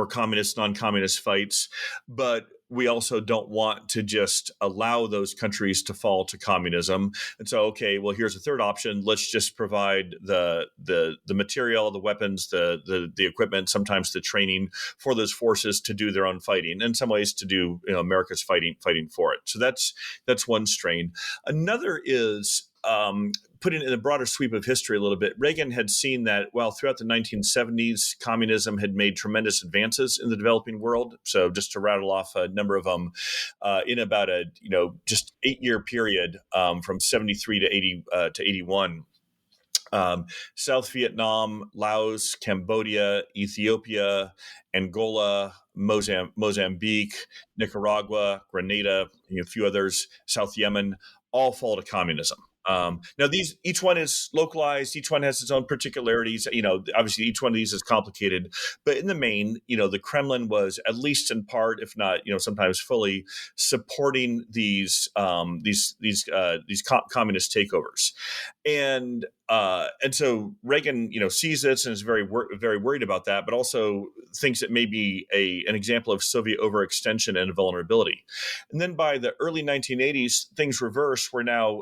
communist, non-communist fights, but we also don't want to just allow those countries to fall to communism. And so, okay, well, here's a third option. Let's just provide the material, the weapons, the equipment, sometimes the training for those forces to do their own fighting. In some ways, to do America's fighting for it. So that's one strain. Another is putting it in a broader sweep of history a little bit. Reagan had seen that, well, throughout the 1970s, communism had made tremendous advances in the developing world. So just to rattle off a number of them, in about a just 8-year period from 73 to 81. South Vietnam, Laos, Cambodia, Ethiopia, Angola, Mozambique, Nicaragua, Grenada, a few others, South Yemen, all fall to communism. Now, each one is localized. Each one has its own particularities. Obviously, each one of these is complicated. But in the main, the Kremlin was, at least in part, if not, sometimes fully, supporting these communist takeovers. And so Reagan, sees this and is very worried about that, but also thinks it may be an example of Soviet overextension and vulnerability. And then by the early 1980s, things reverse. We're now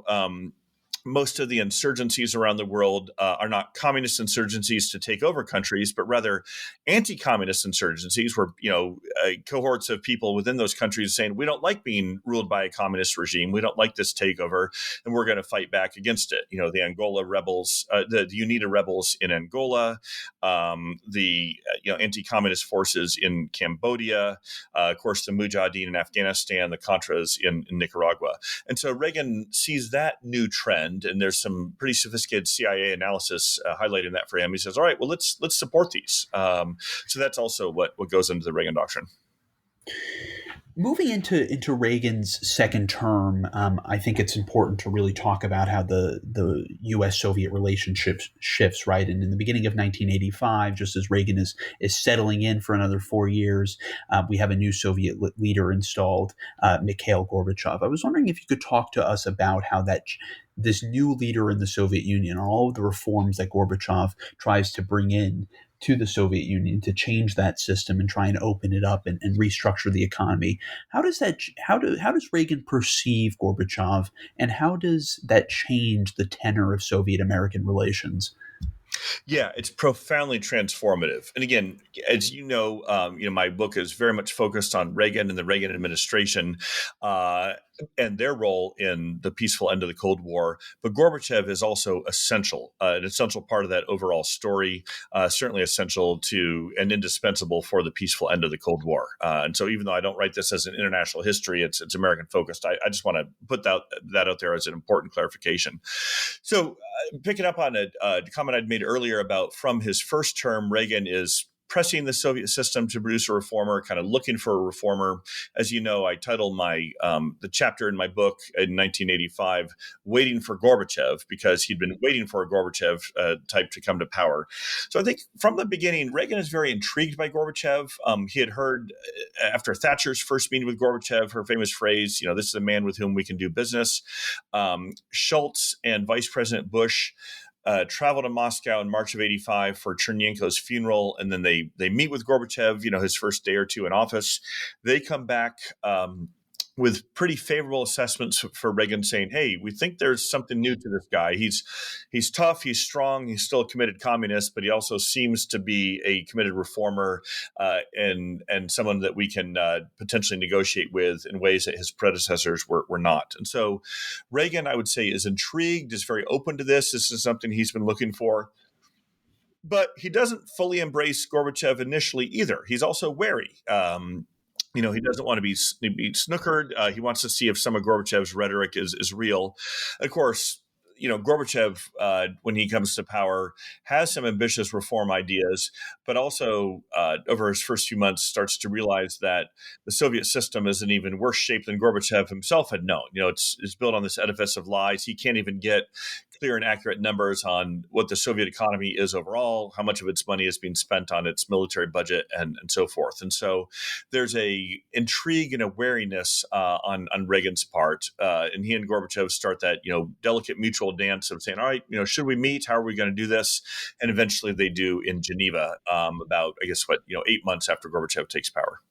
most of the insurgencies around the world are not communist insurgencies to take over countries, but rather anti-communist insurgencies where, cohorts of people within those countries saying, we don't like being ruled by a communist regime. We don't like this takeover, and we're going to fight back against it. The Angola rebels, the UNITA rebels in Angola, the anti-communist forces in Cambodia, of course, the Mujahideen in Afghanistan, the Contras in Nicaragua. And so Reagan sees that new trend. And there's some pretty sophisticated CIA analysis highlighting that for him. He says, all right, well, let's support these. So that's also what goes into the Reagan Doctrine. Moving into Reagan's second term, I think it's important to really talk about how the U.S.-Soviet relationship shifts, right? And in the beginning of 1985, just as Reagan is settling in for another 4 years, we have a new Soviet leader installed, Mikhail Gorbachev. I was wondering if you could talk to us about how this new leader in the Soviet Union, all of the reforms that Gorbachev tries to bring in to the Soviet Union to change that system and try and open it up and restructure the economy. How does Reagan perceive Gorbachev, and how does that change the tenor of Soviet-American relations? Yeah, it's profoundly transformative. And again, as my book is very much focused on Reagan and the Reagan administration and their role in the peaceful end of the Cold War. But Gorbachev is also essential, an essential part of that overall story, certainly essential to and indispensable for the peaceful end of the Cold War. And so even though I don't write this as an international history, it's American focused, I just want to put that out there as an important clarification. So picking up on a comment I'd made earlier about from his first term, Reagan is pressing the Soviet system to produce a reformer, kind of looking for a reformer. As you know, I titled my the chapter in my book in 1985, "Waiting for Gorbachev," because he'd been waiting for a Gorbachev type to come to power. So I think from the beginning, Reagan is very intrigued by Gorbachev. He had heard after Thatcher's first meeting with Gorbachev, her famous phrase, "This is a man with whom we can do business." Shultz and Vice President Bush traveled to Moscow in March of 85 for Chernenko's funeral. And then they meet with Gorbachev, his first day or two in office. They come back with pretty favorable assessments for Reagan, saying, "Hey, we think there's something new to this guy. He's tough, he's strong, he's still a committed communist, but he also seems to be a committed reformer, and someone that we can potentially negotiate with in ways that his predecessors were not." And so, Reagan, I would say, is intrigued, is very open to this. This is something he's been looking for. But he doesn't fully embrace Gorbachev initially either. He's also wary. He doesn't want to be snookered. He wants to see if some of Gorbachev's rhetoric is real. Of course, Gorbachev, when he comes to power, has some ambitious reform ideas, but also over his first few months starts to realize that the Soviet system is in even worse shape than Gorbachev himself had known. It's built on this edifice of lies. He can't even get clear and accurate numbers on what the Soviet economy is overall, how much of its money is being spent on its military budget, and so forth. And so there's a intrigue and a wariness on Reagan's part, and he and Gorbachev start that delicate mutual dance of saying, all right, should we meet? How are we going to do this? And eventually they do in Geneva, about, I guess, 8 months after Gorbachev takes power.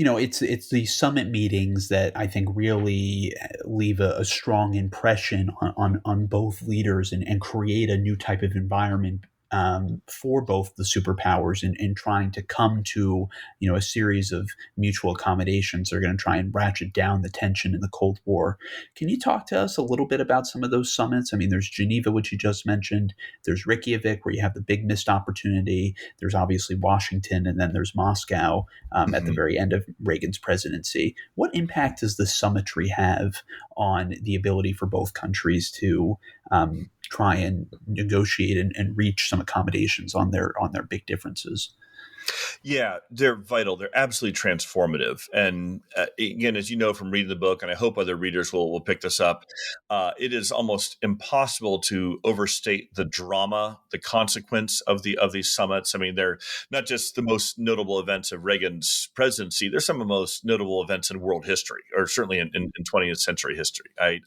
It's the summit meetings that I think really leave a strong impression on both leaders and create a new type of environment for both the superpowers in trying to come to a series of mutual accommodations. They're going to try and ratchet down the tension in the Cold War. Can you talk to us a little bit about some of those summits? I mean, there's Geneva, which you just mentioned. There's Reykjavik, where you have the big missed opportunity. There's obviously Washington, and then there's Moscow at the very end of Reagan's presidency. What impact does the summitry have on the ability for both countries to try and negotiate and reach some accommodations on their big differences? Yeah, they're vital. They're absolutely transformative. And again, as you know from reading the book, and I hope other readers will pick this up, it is almost impossible to overstate the drama, the consequence of these summits. I mean, they're not just the most notable events of Reagan's presidency; they're some of the most notable events in world history, or certainly in 20th century history. Right?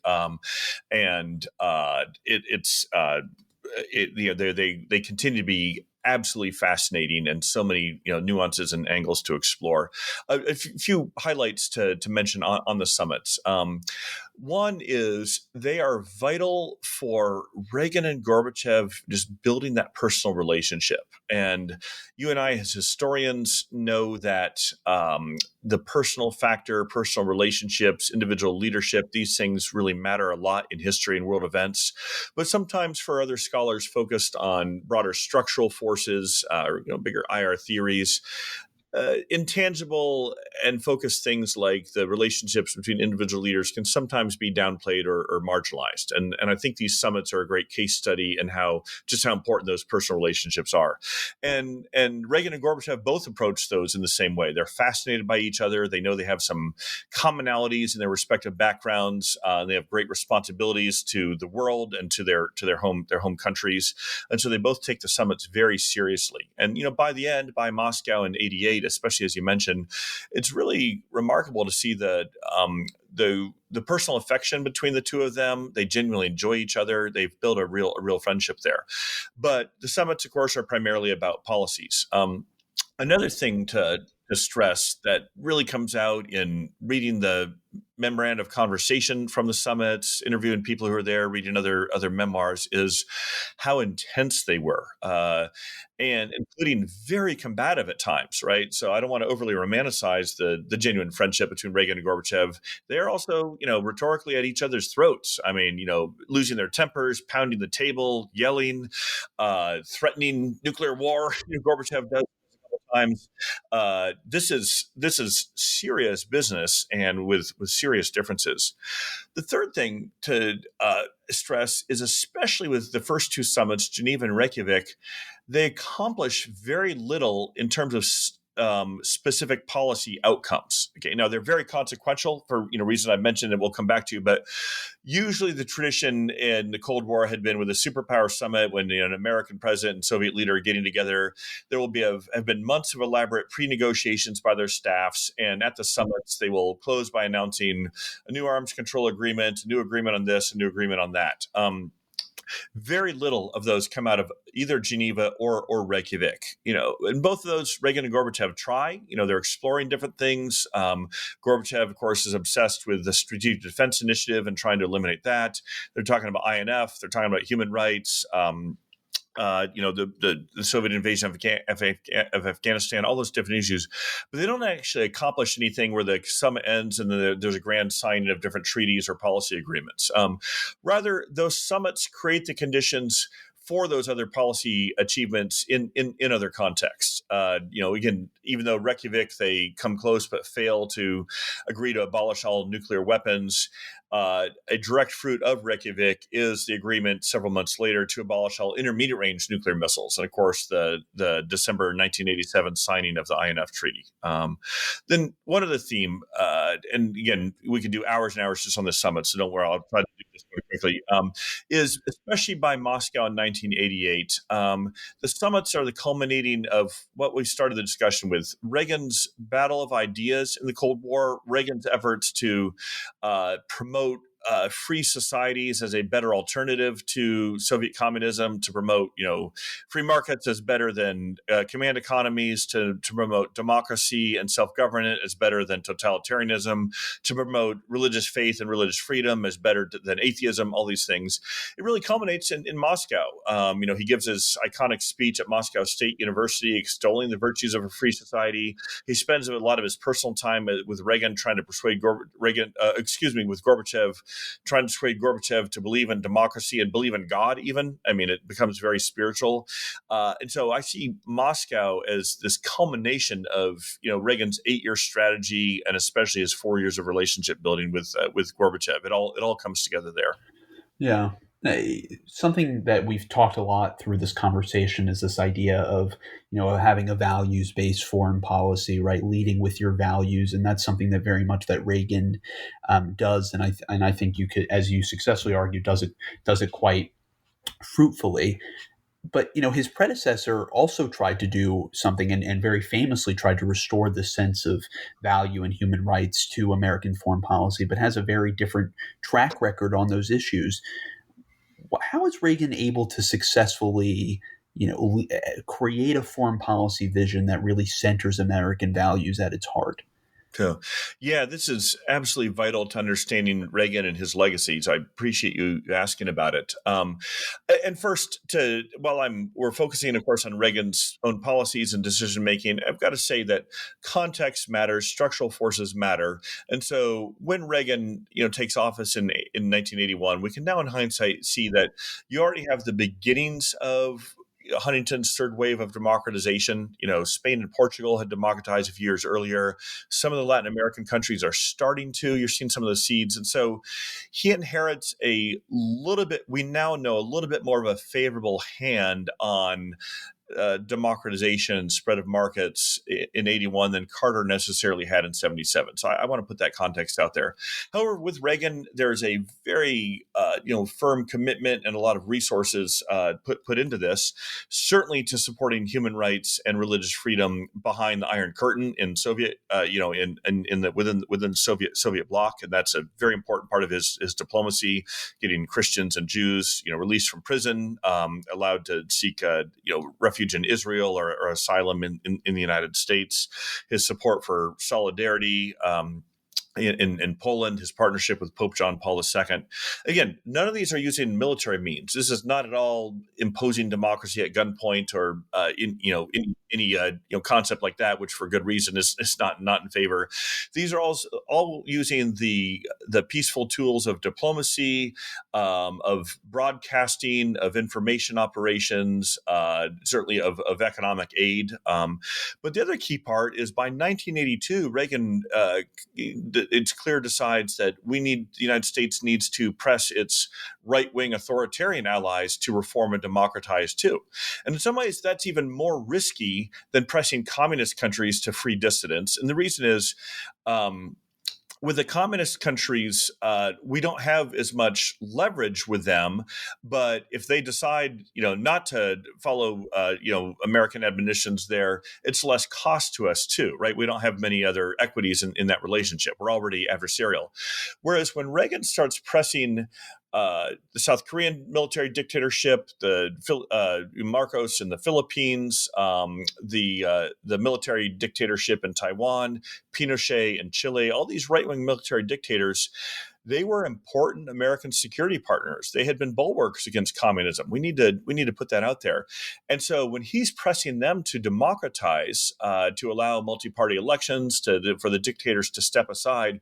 They continue to be absolutely fascinating, and so many nuances and angles to explore. A few highlights to mention on the summits. One is they are vital for Reagan and Gorbachev just building that personal relationship. And you and I, as historians, know that the personal factor, personal relationships, individual leadership, these things really matter a lot in history and world events. But sometimes for other scholars focused on broader structural forces, or bigger IR theories, intangible and focused things like the relationships between individual leaders can sometimes be downplayed or marginalized. And I think these summits are a great case study in how important those personal relationships are. And Reagan and Gorbachev both approach those in the same way. They're fascinated by each other. They know they have some commonalities in their respective backgrounds. They have great responsibilities to the world and to their home countries. And so they both take the summits very seriously. And by the end, by Moscow in '88, especially as you mentioned, it's really remarkable to see the personal affection between the two of them. They genuinely enjoy each other. They've built a real friendship there. But the summits, of course, are primarily about policies. Another thing to stress that really comes out in reading the memoranda of conversation from the summits, interviewing people who were there, reading other memoirs, is how intense they were, and including very combative at times, right? So I don't want to overly romanticize the genuine friendship between Reagan and Gorbachev. They're also, rhetorically at each other's throats. I mean, losing their tempers, pounding the table, yelling, threatening nuclear war. Gorbachev does times. This is serious business, and with serious differences. The third thing to stress is, especially with the first two summits, Geneva and Reykjavik, they accomplish very little in terms of specific policy outcomes. Okay, now they're very consequential for reasons I mentioned, and we'll come back to. But usually, the tradition in the Cold War had been with a superpower summit, when an American president and Soviet leader are getting together. There will have been months of elaborate pre-negotiations by their staffs, and at the summits, they will close by announcing a new arms control agreement, a new agreement on this, a new agreement on that. very little of those come out of either Geneva or Reykjavik. And both of those, Reagan and Gorbachev try. They're exploring different things. Gorbachev, of course, is obsessed with the Strategic Defense Initiative and trying to eliminate that. They're talking about INF. They're talking about human rights. The Soviet invasion of Afghanistan, all those different issues, but they don't actually accomplish anything where the summit ends and then there's a grand signing of different treaties or policy agreements. Rather, those summits create the conditions for those other policy achievements in other contexts. Again, even though Reykjavik, they come close but fail to agree to abolish all nuclear weapons, a direct fruit of Reykjavik is the agreement several months later to abolish all intermediate range nuclear missiles. And of course, the December 1987 signing of the INF Treaty. Then one other theme, and again, we could do hours and hours just on the summit, so don't worry, I'll try to do this very quickly, is especially by Moscow in 1988, the summits are the culminating of what we started the discussion with: Reagan's battle of ideas in the Cold War, Reagan's efforts to promote free societies as a better alternative to Soviet communism, to promote, free markets as better than command economies, to promote democracy and self-government as better than totalitarianism, to promote religious faith and religious freedom as better than atheism, all these things. It really culminates in Moscow. He gives his iconic speech at Moscow State University extolling the virtues of a free society. He spends a lot of his personal time with Reagan trying to persuade with Gorbachev, trying to persuade Gorbachev to believe in democracy and believe in God even. I mean, it becomes very spiritual. And so I see Moscow as this culmination of, Reagan's 8-year strategy and especially his 4 years of relationship building with Gorbachev. It all comes together there. Yeah. Something that we've talked a lot through this conversation is this idea of, having a values-based foreign policy, right? Leading with your values. And that's something that very much that Reagan does. And I think you could, as you successfully argue, does it quite fruitfully. But, his predecessor also tried to do something and very famously tried to restore the sense of value and human rights to American foreign policy, but has a very different track record on those issues. How is Reagan able to successfully, create a foreign policy vision that really centers American values at its heart? So, yeah, this is absolutely vital to understanding Reagan and his legacies. I appreciate you asking about it. And first, we're focusing, of course, on Reagan's own policies and decision making. I've got to say that context matters, structural forces matter, and so when Reagan, takes office in 1981, we can now, in hindsight, see that you already have the beginnings of Huntington's third wave of democratization. Spain and Portugal had democratized a few years earlier. Some of the Latin American countries are starting to. You're seeing some of the seeds. And so he inherits we now know a little bit more of a favorable hand on democratization and spread of markets in 81 than Carter necessarily had in 77. So I want to put that context out there. However, with Reagan, there's a very firm commitment and a lot of resources put into this, certainly to supporting human rights and religious freedom behind the Iron Curtain in Soviet, within Soviet bloc, and that's a very important part of his diplomacy, getting Christians and Jews released from prison, allowed to seek refuge in Israel or asylum in the United States, his support for solidarity in Poland, his partnership with Pope John Paul II. Again, none of these are using military means. This is not at all imposing democracy at gunpoint or any concept like that, which for good reason is not in favor. These are all using the peaceful tools of diplomacy, of broadcasting, of information operations, certainly of economic aid. But the other key part is by 1982, Reagan, it's clear, decides that the United States needs to press its right-wing authoritarian allies to reform and democratize too. And in some ways, that's even more risky than pressing communist countries to free dissidents. And the reason is, with the communist countries, we don't have as much leverage with them. But if they decide, not to follow, American admonitions there, it's less cost to us too, right? We don't have many other equities in that relationship. We're already adversarial. Whereas when Reagan starts pressing the South Korean military dictatorship, the Marcos in the Philippines, the military dictatorship in Taiwan, Pinochet in Chile, all these right-wing military dictators. They were important American security partners. They had been bulwarks against communism. We need to put that out there. And so when he's pressing them to democratize, to allow multi-party elections, for the dictators to step aside,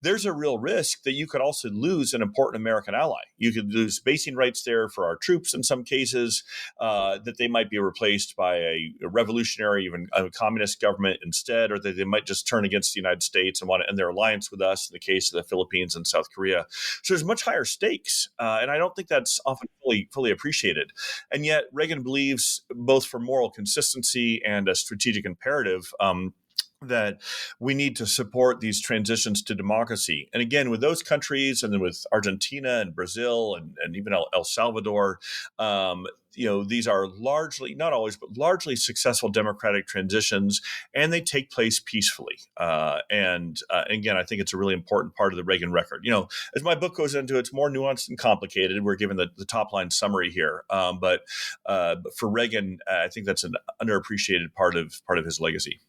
there's a real risk that you could also lose an important American ally. You could lose basing rights there for our troops in some cases, that they might be replaced by a revolutionary, even a communist government instead, or that they might just turn against the United States and want to end their alliance with us in the case of the Philippines and South Korea. So there's much higher stakes, and I don't think that's often fully appreciated. And yet Reagan believes, both for moral consistency and a strategic imperative, that we need to support these transitions to democracy. And again, with those countries, and then with Argentina and Brazil and even El Salvador, these are largely, not always, but largely successful democratic transitions, and they take place peacefully. And again, I think it's a really important part of the Reagan record. As my book goes into, it's more nuanced and complicated. We're given the top line summary here, but for Reagan, I think that's an underappreciated part of his legacy.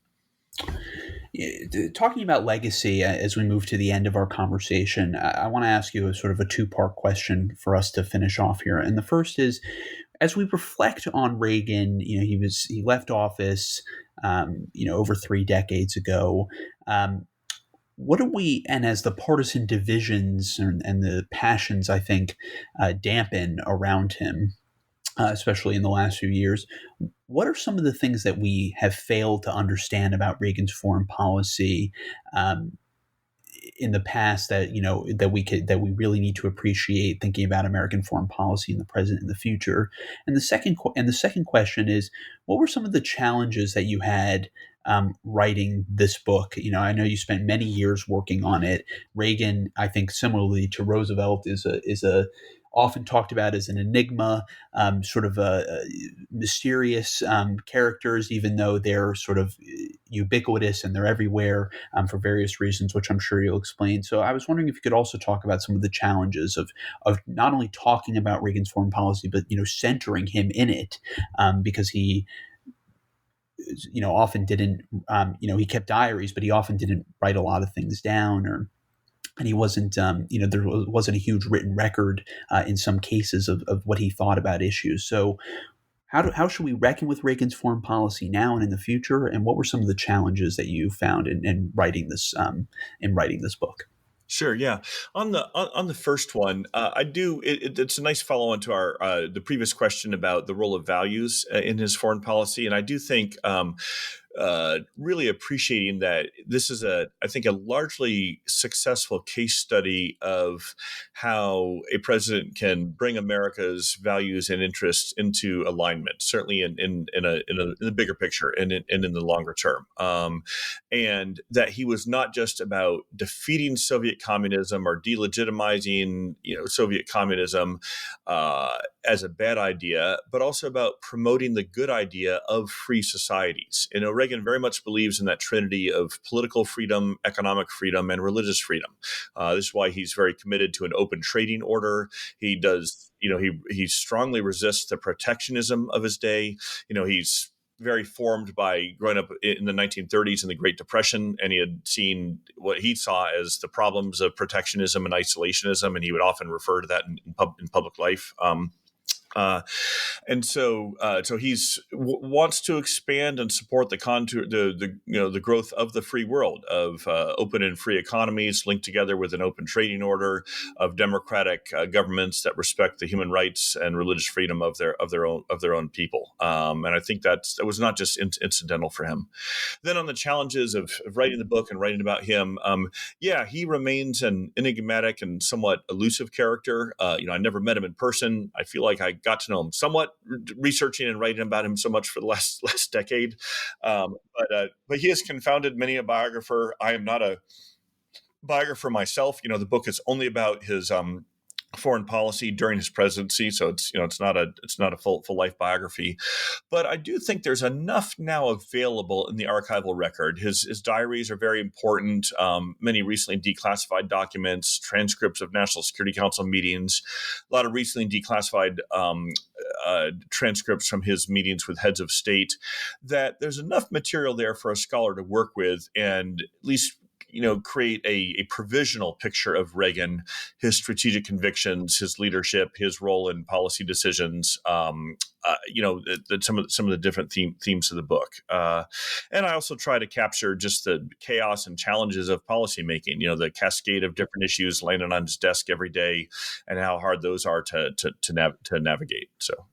Talking about legacy, as we move to the end of our conversation, I want to ask you a sort of a two-part question for us to finish off here. And the first is, as we reflect on Reagan, he left office, over 3 decades ago. What do we, and as the partisan divisions and the passions, I think, dampen around him, especially in the last few years, what are some of the things that we have failed to understand about Reagan's foreign policy in the past that we really need to appreciate thinking about American foreign policy in the present and the future? And the second question is, what were some of the challenges that you had writing this book? I know you spent many years working on it. Reagan, I think, similarly to Roosevelt, is a often talked about as an enigma, sort of mysterious characters, even though they're sort of ubiquitous and they're everywhere for various reasons, which I'm sure you'll explain. So I was wondering if you could also talk about some of the challenges of not only talking about Reagan's foreign policy, but centering him in it, because he often didn't, he kept diaries, but he often didn't write a lot of things down, and he wasn't, there wasn't a huge written record in some cases of what he thought about issues. So how should we reckon with Reagan's foreign policy now and in the future? And what were some of the challenges that you found in writing this book? Sure. Yeah. On the first one, I do. It's a nice follow on to our the previous question about the role of values in his foreign policy, and I do think really appreciating that this is I think a largely successful case study of how a president can bring America's values and interests into alignment, certainly in a bigger picture and in the longer term. And that he was not just about defeating Soviet communism or delegitimizing, Soviet communism as a bad idea, but also about promoting the good idea of free societies. Reagan very much believes in that trinity of political freedom, economic freedom, and religious freedom. This is why he's very committed to an open trading order. He does, he strongly resists the protectionism of his day. He's very formed by growing up in the 1930s in the Great Depression, and he had seen what he saw as the problems of protectionism and isolationism, and he would often refer to that in public life. And so he's wants to expand and support the growth of the free world, of open and free economies linked together with an open trading order, of democratic governments that respect the human rights and religious freedom of their own people. And I think that was not just incidental for him. Then on the challenges of writing the book and writing about him, he remains an enigmatic and somewhat elusive character. I never met him in person. I feel like I got to know him somewhat researching and writing about him so much for the last decade. But he has confounded many a biographer. I am not a biographer myself. The book is only about his foreign policy during his presidency. So it's not a full life biography, but I do think there's enough now available in the archival record. His diaries are very important. Many recently declassified documents, transcripts of National Security Council meetings, a lot of recently declassified transcripts from his meetings with heads of state. That there's enough material there for a scholar to work with and at least create a provisional picture of Reagan, his strategic convictions, his leadership, his role in policy decisions. Some of the different themes of the book, and I also try to capture just the chaos and challenges of policymaking. The cascade of different issues landing on his desk every day, and how hard those are to navigate. So.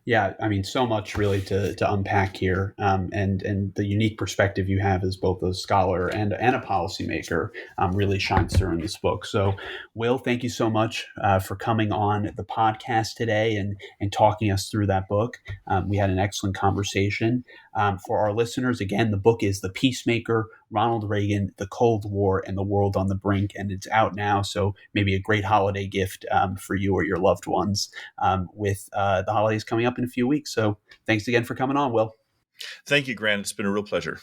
Yeah, I mean, so much really to unpack here, and the unique perspective you have as both a scholar and a policymaker really shines through in this book. So, Will, thank you so much for coming on the podcast today and talking us through that book. We had an excellent conversation. For our listeners, again, the book is The Peacemaker, Ronald Reagan, the Cold War, and the World on the Brink, and it's out now. So maybe a great holiday gift for you or your loved ones with the holidays coming up in a few weeks. So thanks again for coming on, Will. Thank you, Grant. It's been a real pleasure.